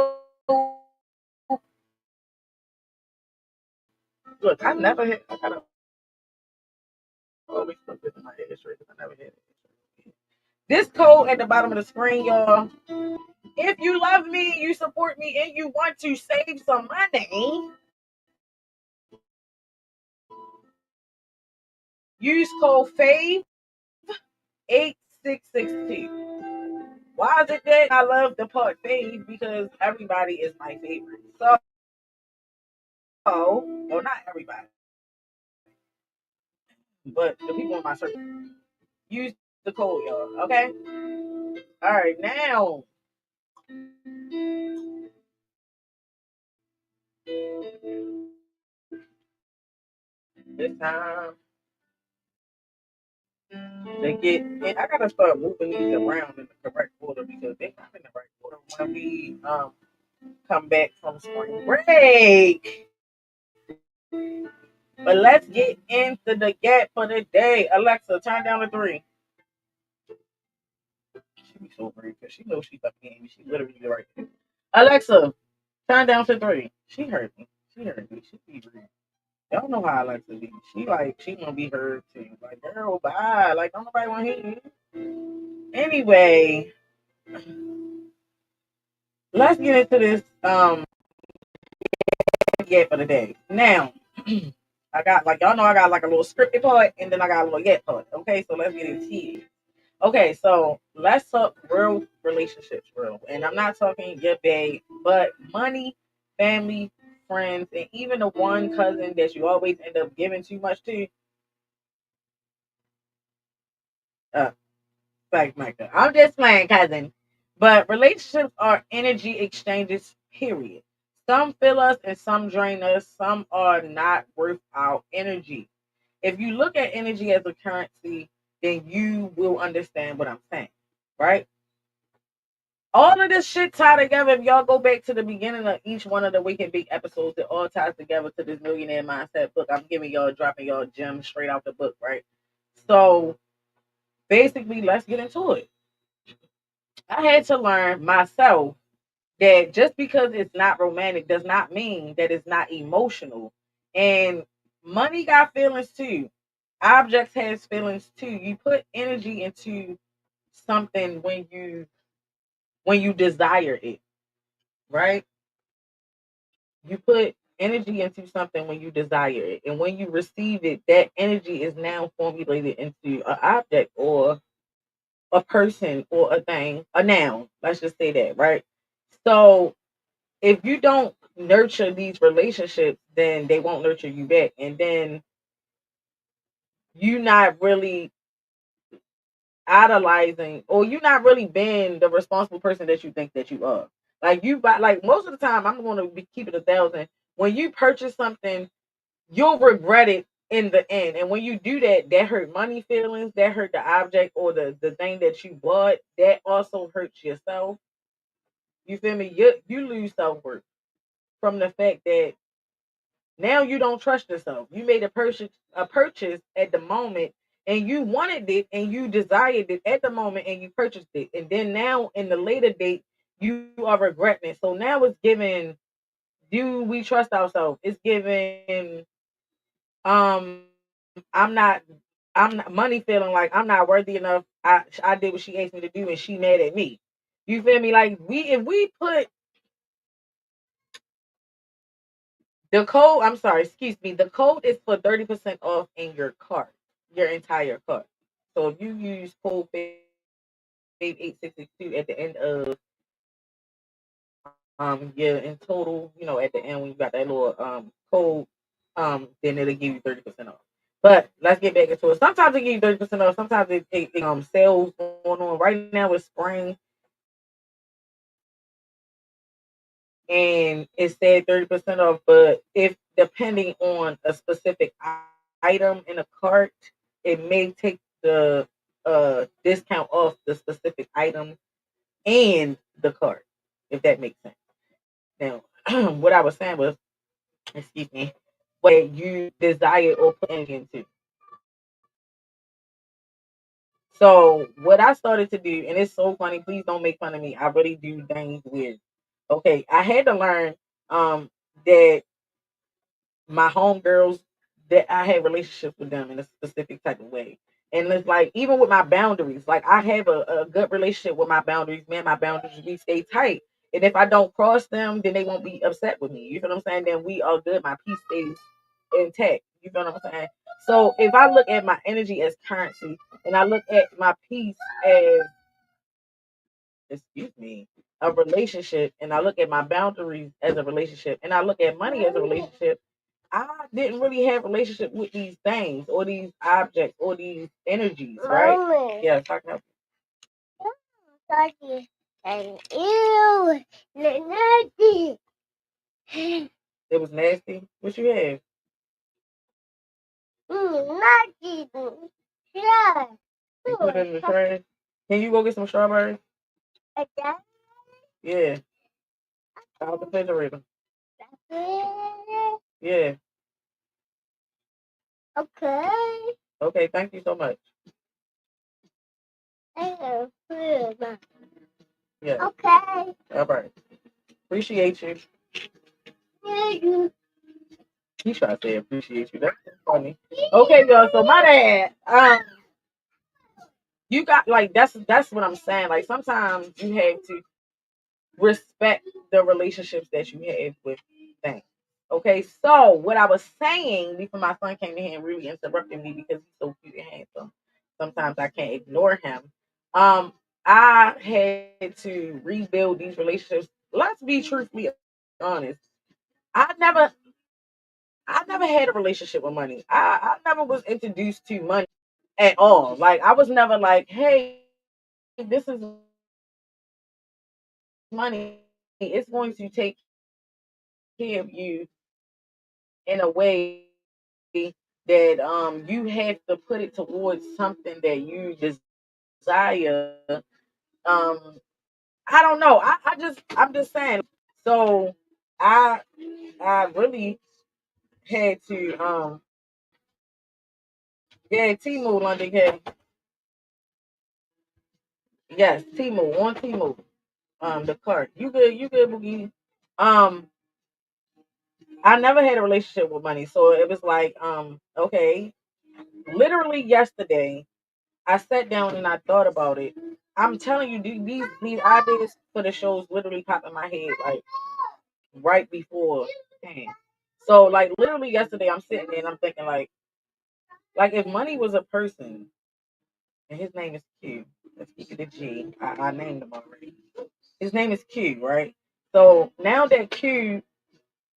Look, I never hit. I gotta always put this in my head straight because I never hit it. This code at the bottom of the screen, y'all. If you love me, you support me, and you want to save some money, use code FAVE8662. Why is it that I love the part Fave? Because everybody is my favorite. So, well, not everybody, but the people in my circle use the code, y'all. Okay. All right. Now it's time to get. And I gotta start moving these around in the correct order because they're not in the right order when we come back from spring break. But let's get into the gap for the day. Alexa, turn down the three. She be so rude because she knows she's up game. She literally be right there. Alexa, turn down to three. She heard me. She heard me. She be rude. Y'all know how Alexa be. She like she wanna be heard too. Like girl, bye. Like don't nobody wanna hear you. Anyway, let's get into this yet for the day. Now, I got like y'all know I got like a little scripted part and then I got a little yet part. Okay, so let's get into it. Okay, so let's talk real relationships, real. And I'm not talking your babe, but money, family, friends, and even the one cousin that you always end up giving too much to. Uh, Fact, Micah. I'm just playing, cousin. But relationships are energy exchanges, period. Some fill us and some drain us. Some are not worth our energy. If you look at energy as a currency, then you will understand what I'm saying, right? All of this shit tie together. If y'all go back to the beginning of each one of the Wake and Bake episodes, it all ties together to this millionaire mindset book. I'm giving y'all, dropping y'all gems straight out the book, right? So basically, let's get into it. I had to learn myself that just because it's not romantic does not mean that it's not emotional. And money got feelings too. Objects has feelings too. You put energy into something when you desire it, right? You put energy into something when you desire it. And when you receive it, that energy is now formulated into an object or a person or a thing, a noun. Let's just say that, right? So if you don't nurture these relationships, then they won't nurture you back. And then you not really idolizing or you not really being the responsible person that you think that you are. Like you buy like most of the time I'm gonna be keep it 1,000. When you purchase something, you'll regret it in the end. And when you do that, that hurt money feelings, that hurt the object or the thing that you bought, that also hurts yourself. You feel me? You lose self-worth from the fact that now you don't trust yourself. You made a purchase at the moment and you wanted it and you desired it at the moment and you purchased it. And then now in the later date, you are regretting it. So now it's giving, do we trust ourselves? It's giving I'm not money feeling like I'm not worthy enough. I did what she asked me to do and she mad at me. You feel me? Like we if we put the code, I'm sorry, excuse me. The code is for 30% off in your cart, your entire cart. So if you use code Fave 8662 at the end of yeah, in total, at the end when you got that little code, then it'll give you 30% off. But let's get back into it. Sometimes it give you 30% off. Sometimes it sales going on right now with spring, and it said 30% off. But if depending on a specific item in a cart, it may take the discount off the specific item and the cart, if that makes sense. Now, what I was saying was, excuse me, what you desire or put energy into. So what I started to do, and it's so funny, please don't make fun of me. I really do things weird. Okay, I had to learn that my homegirls that I had relationships with them in a specific type of way. And it's like even with my boundaries, like I have a good relationship with my boundaries. Man, my boundaries we stay tight. And if I don't cross them, then they won't be upset with me. You feel what I'm saying? Then we are good. My peace stays intact. You feel what I'm saying? So if I look at my energy as currency and I look at my peace as excuse me, a relationship, and I look at my boundaries as a relationship, and I look at money as a relationship, I didn't really have a relationship with these things or these objects or these energies, right? Mommy. Yes, I can help you. And ew, nasty. It was nasty. What you have? Nasty. Yeah. You put it in the trash. Can you go get some strawberries? Okay. Yeah. Out the refrigerator. Yeah. Okay. Okay, thank you so much. Yeah. Okay. All right. Appreciate you. He tried to say appreciate you. That's funny. Okay, y'all. So my dad, you got like that's what I'm saying. Like sometimes you have to respect the relationships that you have with things. Okay, so what I was saying before my son came in here and really interrupted me because he's so cute and handsome. Sometimes I can't ignore him. I had to rebuild these relationships. Let's be truthfully honest. I never I never had a relationship with money. I never was introduced to money at all. Like I was never like, hey, this is money. It's going to take care of you in a way that you have to put it towards something that you desire. Um I don't know. I'm just saying. So I I really had to yeah, Timu London K. Yes, Timu on Timu. The cart. You good, Boogie. Um, I never had a relationship with money, so it was like, okay. Literally yesterday, I sat down and I thought about it. I'm telling you, these ideas for the shows literally pop in my head like right before. So like literally yesterday, I'm sitting there and I'm thinking like if money was a person and his name is Q, let's keep it a G. I named him already. His name is Q, right? So now that Q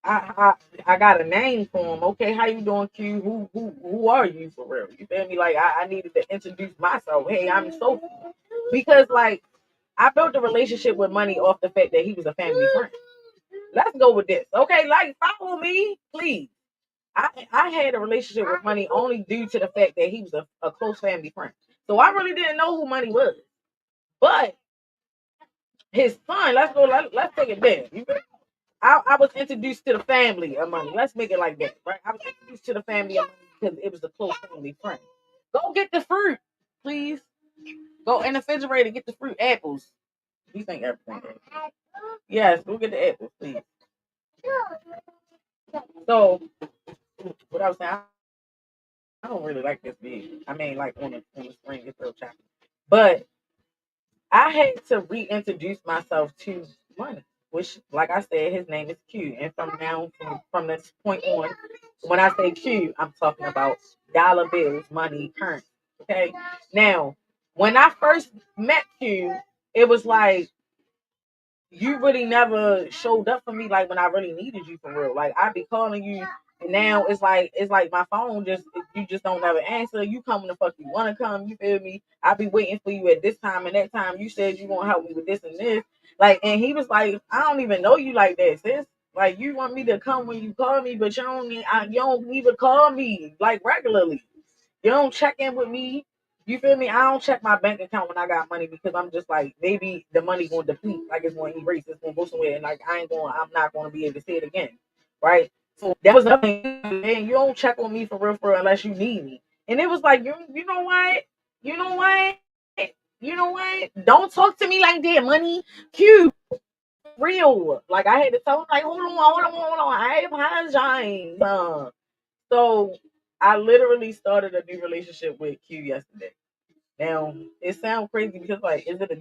I got a name for him. Okay, how you doing, Q? Who are you for real? You feel me? Like I needed to introduce myself. Hey, I'm Sophie. Because like I built a relationship with money off the fact that he was a family friend. Let's go with this. Okay, like follow me, please. I had a relationship with money only due to the fact that he was a close family friend. So I really didn't know who money was. But his son, let's take it there. I was introduced to the family of money. Let's make it like that, right? I was introduced to the family of money because it was a close family friend. Go get the fruit, please. Go in the refrigerator, get the fruit, apples. We think everything. Yes, go get the apples, please. So, what I was saying, I don't really like this big. I mean, like on the spring, it's real choppy. But I had to reintroduce myself to money, which, like I said, his name is Q. And from this point on, when I say Q, I'm talking about dollar bills, money, currency. Okay. Now, when I first met Q, it was like you really never showed up for me like when I really needed you for real. Like I be calling you and now it's like my phone just you just don't ever answer. You come when the fuck you wanna come, you feel me? I be waiting for you at this time and that time. You said you gonna help me with this and this. Like and he was like, I don't even know you like that, sis. Like you want me to come when you call me, but you don't even call me like regularly. You don't check in with me. You feel me? I don't check my bank account when I got money because I'm just like maybe the money gonna deplete, like it's gonna erase, it's gonna go somewhere, and like I'm not gonna be able to see it again, right? So that was nothing. Man, you don't check on me for real unless you need me. And it was like you know what, you know what, you know what? Don't talk to me like that, money. Cute, real. Like I had to tell him like hold on. I apologize. So I literally started a new relationship with Q yesterday. Now it sounds crazy because like, is it a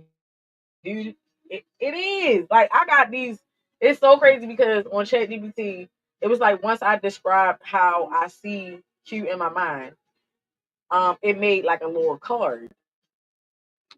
dude? It is. Like I got these. It's so crazy because on ChatGPT, it was like once I described how I see Q in my mind, it made like a little card.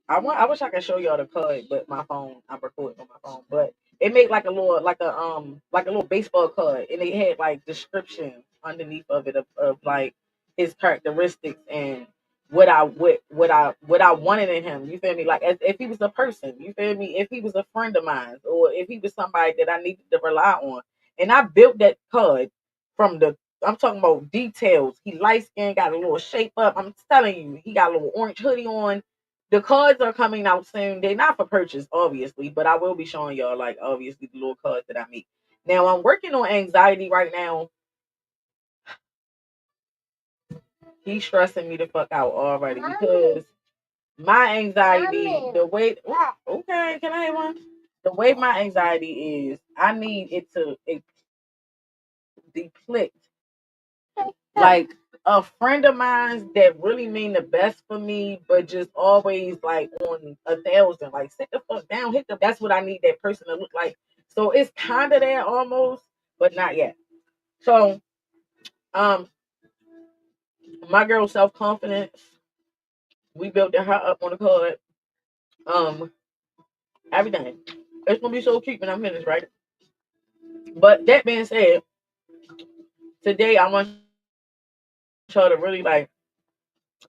I wish I could show y'all the card, but my phone, I'm recording on my phone. But it made like a little baseball card, and it had like descriptions underneath of it of like his characteristics and what I wanted in him. You feel me? Like as if he was a person. You feel me? If he was a friend of mine, or if he was somebody that I needed to rely on. And I built that card from the. I'm talking about details. He light skinned, got a little shape up. I'm telling you, he got a little orange hoodie on. The cards are coming out soon. They're not for purchase, obviously, but I will be showing y'all, like, obviously, the little cards that I make. Now, I'm working on anxiety right now. He's stressing me the fuck out already because my anxiety, the way, okay, can I have one? The way my anxiety is, I need it to deplete. Like a friend of mine that really mean the best for me, but just always like on 1,000. Like sit the fuck down, hit the. That's what I need that person to look like. So it's kind of there almost, but not yet. So um, my girl self confidence, we built her up on the card. Um, everything. It's gonna be so cute when I'm finished, right? But that being said, today I want y'all to really like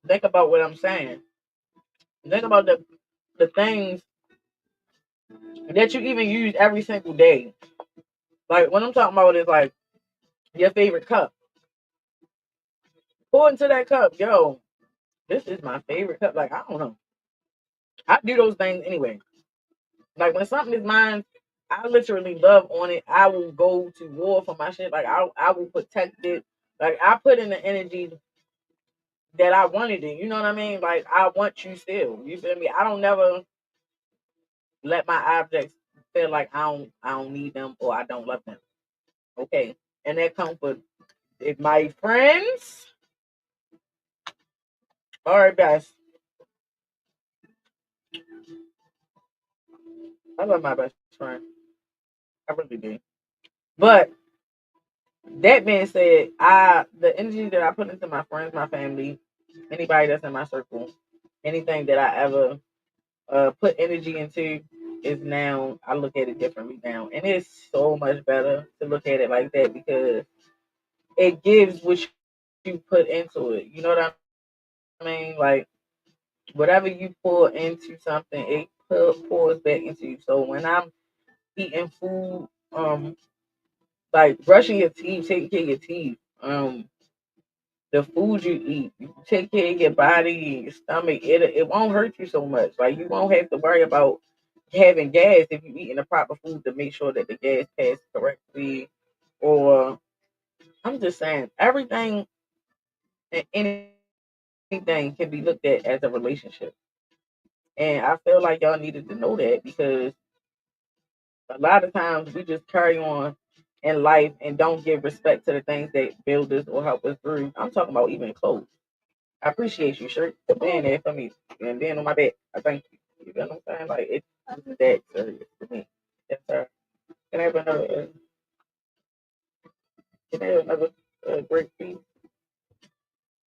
think about what I'm saying. Think about the things that you even use every single day. Like what I'm talking about is like your favorite cup. Pour into that cup, yo. This is my favorite cup. Like I don't know. I do those things anyway. Like when something is mine, I literally love on it. I will go to war for my shit. Like I will protect it. Like I put in the energy that I wanted it. You know what I mean? Like I want you still. You feel me? I don't never let my objects feel like I don't need them or I don't love them. Okay. And that comes with if my friends. All right, guys. I love my best friend. I really do. But that being said, the energy that I put into my friends, my family, anybody that's in my circle, anything that I ever put energy into is now I look at it differently now. And it's so much better to look at it like that because it gives what you put into it. You know what I mean? Like whatever you pour into something, it pours back into you. So when I'm eating food, like brushing your teeth, taking care of your teeth, the food you eat, you take care of your body, your stomach, it won't hurt you so much. Like you won't have to worry about having gas if you're eating the proper food to make sure that the gas passes correctly. Or I'm just saying, everything and anything can be looked at as a relationship. And I feel like y'all needed to know that because a lot of times we just carry on in life and don't give respect to the things that build us or help us through. I'm talking about even clothes. I appreciate you, shirt, for being there for me and being on my back. I thank you. You know what I'm saying? Like it's that serious for me. Yes, sir. Can I have another? Can I have another great piece?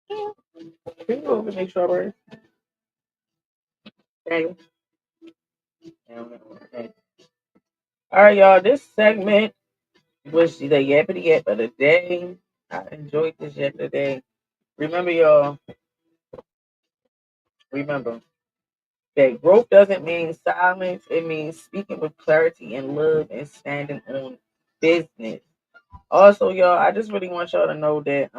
Can you go over and make strawberries? Thank you. All right, y'all. This segment was the yappity yap of the day. I enjoyed this yap today. Remember, y'all. Remember that growth doesn't mean silence. It means speaking with clarity and love and standing on business. Also, y'all, I just really want y'all to know that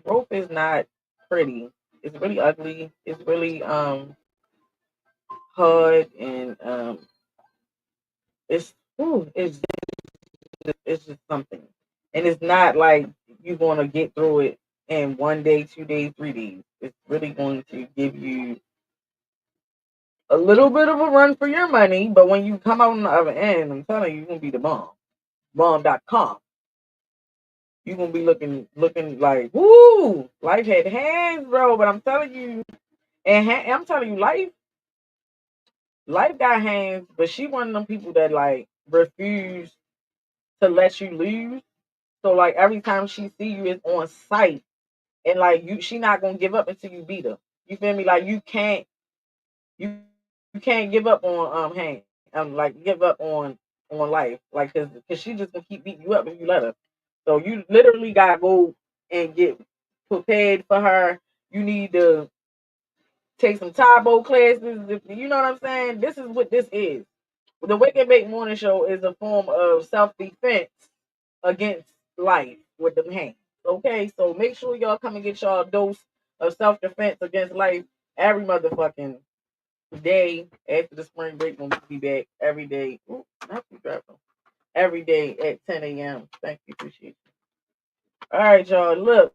growth is not pretty. It's really ugly. It's really hard and it's just something. And it's not like you're gonna get through it in 1 day, 2 days, 3 days. It's really going to give you a little bit of a run for your money, but when you come out on the other end, I'm telling you, you're gonna be the bomb. Bomb.com. You're gonna be looking like woo, life had hands, bro. But I'm telling you, and I'm telling you, life got hands, but she one of them people that like refuse to let you lose. So like every time she see you is on sight, and like she not gonna give up until you beat her. You feel me? Like you can't give up on hands. like give up on life, like because she just gonna keep beating you up if you let her. So you literally gotta go and get prepared for her. You need to take some Taebo classes. You know what I'm saying? This is what this is. The Wake and Bake Morning Show is a form of self defense against life with them hands. Okay, so make sure y'all come and get y'all dose of self defense against life every motherfucking day after the spring break when we be back every day. Ooh, not too dropping. Every day at 10 a.m. Thank you, appreciate you. All right, y'all. Look,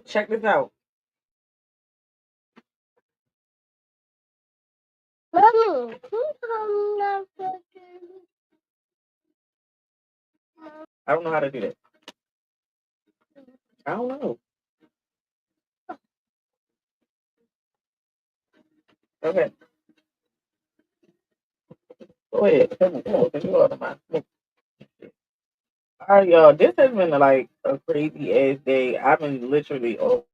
check this out. Mommy, I don't know how to do that. I don't know. Okay, go ahead. Come on, because you are the man. All right, y'all. This has been like a crazy ass day. I've been literally. Oh,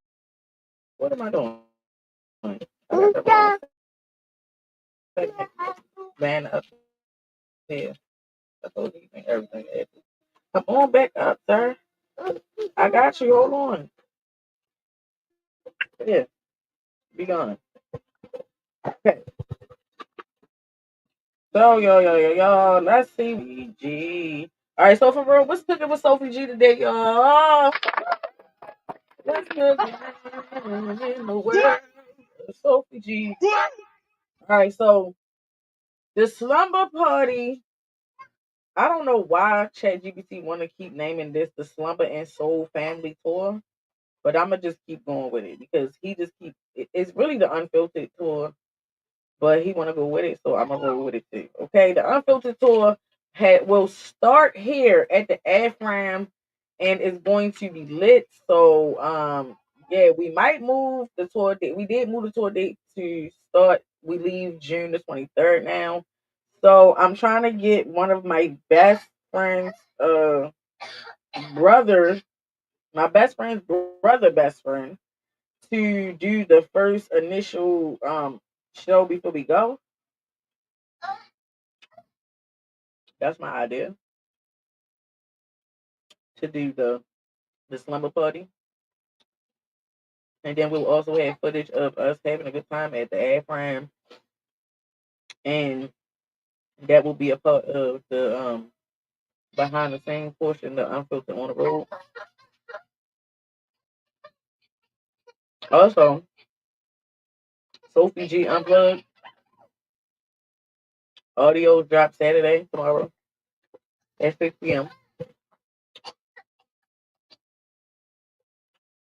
what am I doing? I got the wrong segment. Man up here. I told you everything. Come on back up, sir. I got you. Hold on. Yeah, be gone. Okay. So, yo. Let's see. G. All right. So, for real, what's cooking with Sophie G today, y'all? What's cooking in the world? Sophie G. All right. So, the slumber party. I don't know why ChatGPT want to keep naming this the Slumber and Soul Family Tour, but I'm gonna just keep going with it because he just keep. It's really the Unfiltered tour, but he want to go with it, so I'm gonna go with it too. Okay, the Unfiltered tour will start here at the AFRAM, and it's going to be lit. So yeah, we might move the tour date. We did move the tour date to start. We leave June the 23rd now. So I'm trying to get one of my best friends, brother, my best friend's brother, best friend, to do the first initial show before we go. That's my idea to do the slumber party, and then we'll also have footage of us having a good time at the ad prime, and that will be a part of the behind the scenes portion, the unfiltered on the road. Also, Sophie G Unplugged audio drop Saturday tomorrow at 6 p.m.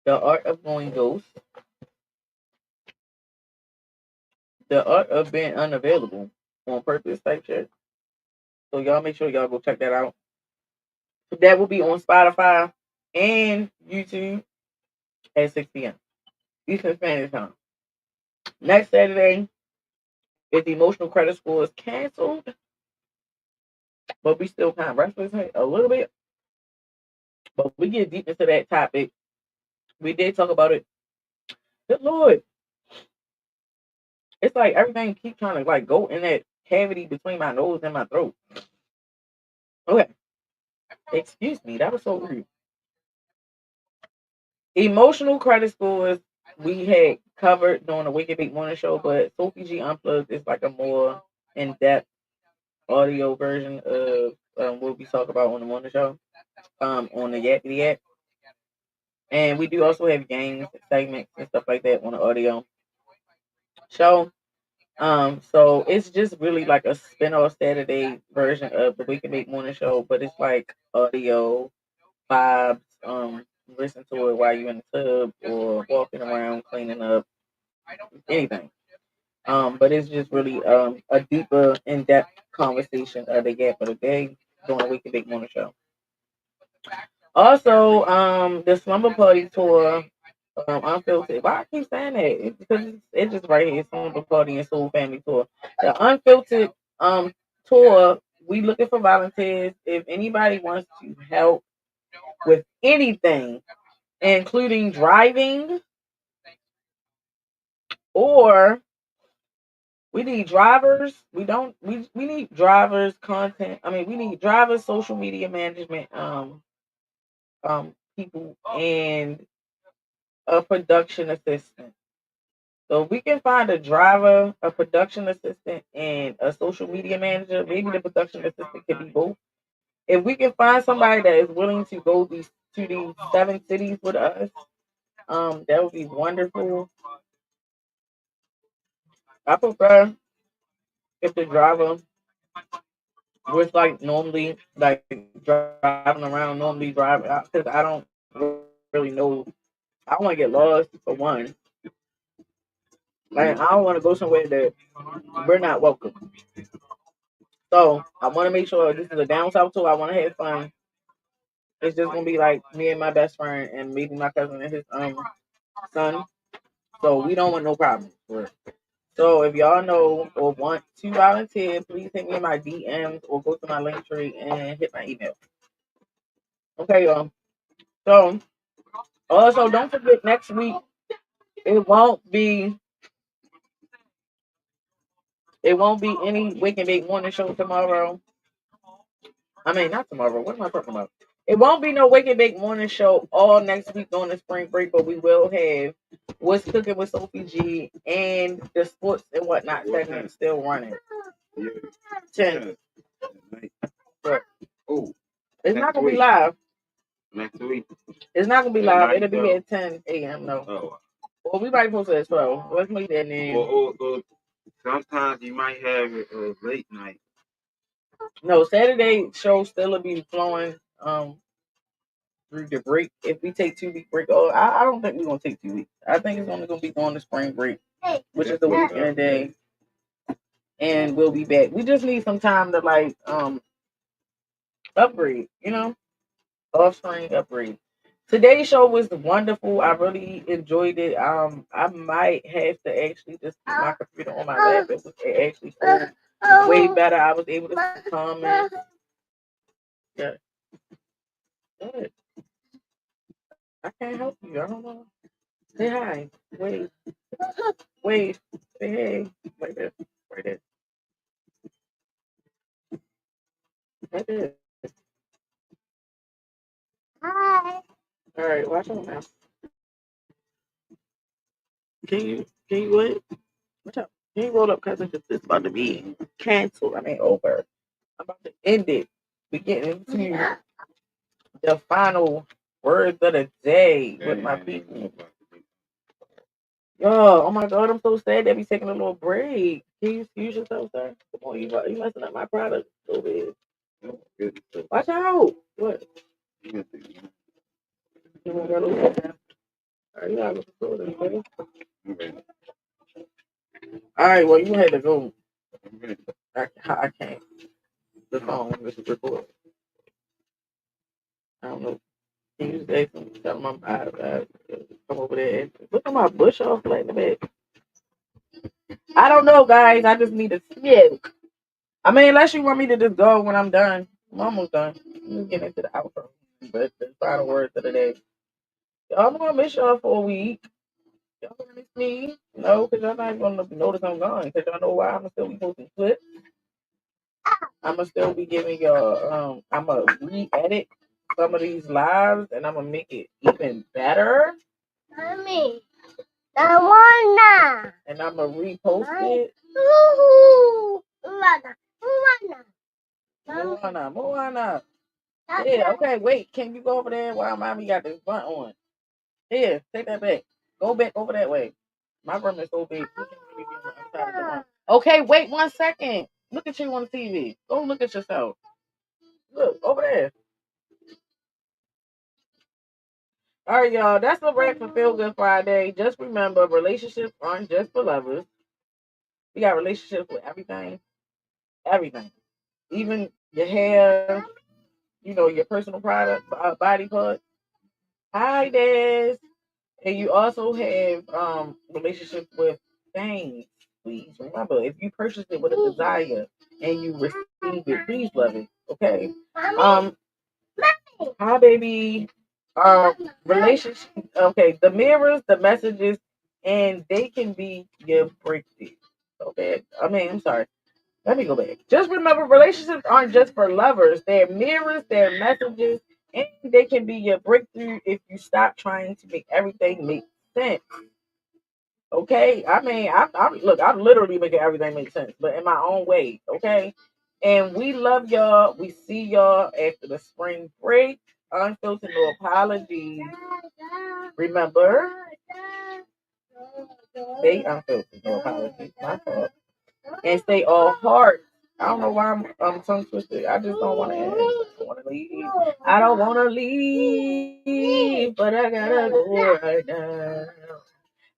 The art of going ghost, the art of being unavailable on purpose type shit. So y'all make sure y'all go check that out. That will be on Spotify and YouTube at 6 p.m. Eastern Standard Time. Next Saturday, if the emotional credit score is canceled, but we still kind of restless a little bit. But we get deep into that topic. We did talk about it. Good Lord. It's like everything keeps trying to like go in that cavity between my nose and my throat. Okay. Excuse me. That was so rude. Emotional credit scores we had covered during the Wicked Big Morning Show, but Sophie G Unplugged is like a more in-depth audio version of what we talk about on the morning show, on the Yakety Yak. And we do also have games, segments, and stuff like that on the audio show. So it's just really like a spin-off Saturday version of the We Can Make Morning Show, but it's like audio vibes. Listen to it while you're in the tub or walking around, cleaning up, anything. But it's just really a deeper, in-depth conversation of the Gap of the Day during the We Can Make Morning Show. Also, the Slumber Party tour, Unfiltered. Why I keep saying that? It's because it's just right here, Slumber Party and Soul Family Tour. The Unfiltered tour, we looking for volunteers. If anybody wants to help with anything, including driving or We need drivers. We need drivers, content. I mean, we need drivers, social media management, people, and a production assistant. So if we can find a driver, a production assistant, and a social media manager, maybe the production assistant can be both. If we can find somebody that is willing to go to these 7 cities with us, that would be wonderful. I prefer if the driver was like normally like driving around, normally driving out because I don't really know. I don't want to get lost for one. Like I don't want to go somewhere that we're not welcome. So I want to make sure this is a down south tour. I want to have fun. It's just gonna be like me and my best friend and maybe my cousin and his son. So we don't want no problems. So if y'all know or want to volunteer, please hit me in my DMs or go to my link tree and hit my email. Okay, y'all. So also don't forget next week it won't be any Wake and Bake morning show tomorrow. I mean not tomorrow. What am I talking about? It won't be no Wake and Bake morning show all next week on the spring break, but we will have What's Cooking with Sophie G and the sports and whatnot segment still running. 10. But it's not gonna be live. Next week. It's not gonna be live. It'll be at 10 a.m. No. Oh. Well, we might post it at 12. Let's make that name. Or sometimes you might have it late night. No, Saturday show still will be flowing through the break. If we take 2 week break, I don't think we're gonna take 2 weeks. I think it's only gonna be on the spring break, which is the weekend day, and we'll be back. We just need some time to like upgrade, offspring upgrade. Today's show was wonderful. I really enjoyed it. I might have to actually just keep my computer on my lap. It actually flowed way better. I was able to see comments. Yeah. Good. I can't help you. I don't know. Say hi. Wave. Wave. Say hey. Like this. Right there. Right there. Hi. All right. Watch out now. Can you what? Watch out. Can you roll up, cousin? Because it's about to be canceled. I mean, over. I'm about to end it. We get into the final words of the day with my people. Yo, oh my God, I'm so sad that we taking a little break. Can you excuse yourself, sir? Come on, you messing up my product so bad. Watch out. What? You want to go to the all right, you gotta go to the store, okay? All right, well, you had to go. I can't. The phone is recording. I don't know. Can you say something? Tell them I come over there and look at my bush off like in the back. I don't know, guys. I just need a smoke. I mean, unless you want me to just go when I'm done. I'm almost done. Let's get into the outro. But the final words of the day. Y'all, I'm gonna miss y'all for a week. Y'all gonna miss me. No, because y'all not gonna notice I'm gone. Because y'all know why I'm gonna still be posting clips. I'm gonna still be giving y'all I'm gonna re-edit some of these lives and I'm gonna make it even better. Mommy. I wanna. And I'm gonna repost it. Moana. Yeah, okay, wait. Can you go over there while mommy got this blunt on? Here, take that back. Go back over that way. My room is so big. You can't really be on the other side of the room. Okay, wait 1 second. Look at you on the TV. Go look at yourself. Look, over there. All right, y'all. That's a wrap for Feel Good Friday. Just remember, relationships aren't just for lovers. We got relationships with everything. Everything. Even your hair, your personal product, body parts. Hi, Des. And you also have relationships with things. Please remember, if you purchase it with a desire and you receive it, please love it. Okay. Hi, baby. Relationship. Okay, the mirrors, the messages, and they can be your breakthrough. so bad. I'm sorry. Let me go back. Just remember, relationships aren't just for lovers. They're mirrors, they're messages, and they can be your breakthrough if you stop trying to make everything make sense. Okay? I'm literally making everything make sense, but in my own way. Okay? And we love y'all. We see y'all after the spring break. Unfiltered, no apologies. Remember, stay unfiltered, no apologies. My fault. And stay all heart. I don't know why I'm tongue twisted. I just don't want to. I don't want to leave. I don't want to leave, but I gotta go right now.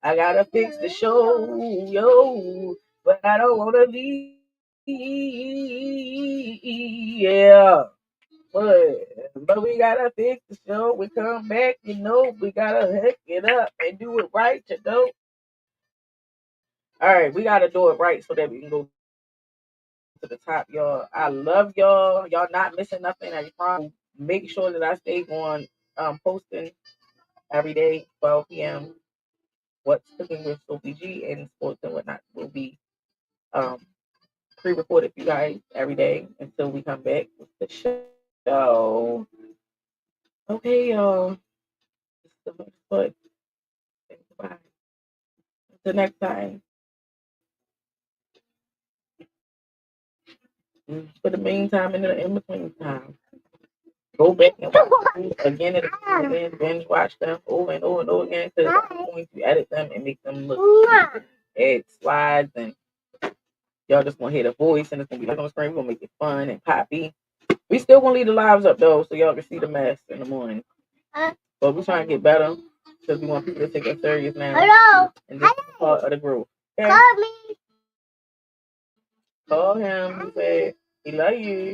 I gotta fix the show, yo, but I don't want to leave. Yeah, but we gotta fix the show. We come back, we gotta hook it up and do it right, All right, we gotta do it right so that we can go to the top, y'all. I love y'all. Y'all not missing nothing. I promise. Make sure that I stay on posting every day, 12 p.m. What's cooking with Sophie G and sports and whatnot will be um pre-recorded for you guys every day until we come back with the show. Okay, y'all. This is the foot. Bye. Until next time. For the meantime and in between time. Go back and watch them again and again, binge watch them over and over and over again because I'm going to edit them and make them look cute. Add slides and y'all just gonna hear the voice and it's gonna be like on the screen. We're gonna make it fun and poppy. We still gonna leave the lives up though, so y'all can see the mess in the morning. But we're trying to get better because we want people to take us serious now. Hello. And this is part of the group. Okay? Call me. Call him. He said he love you.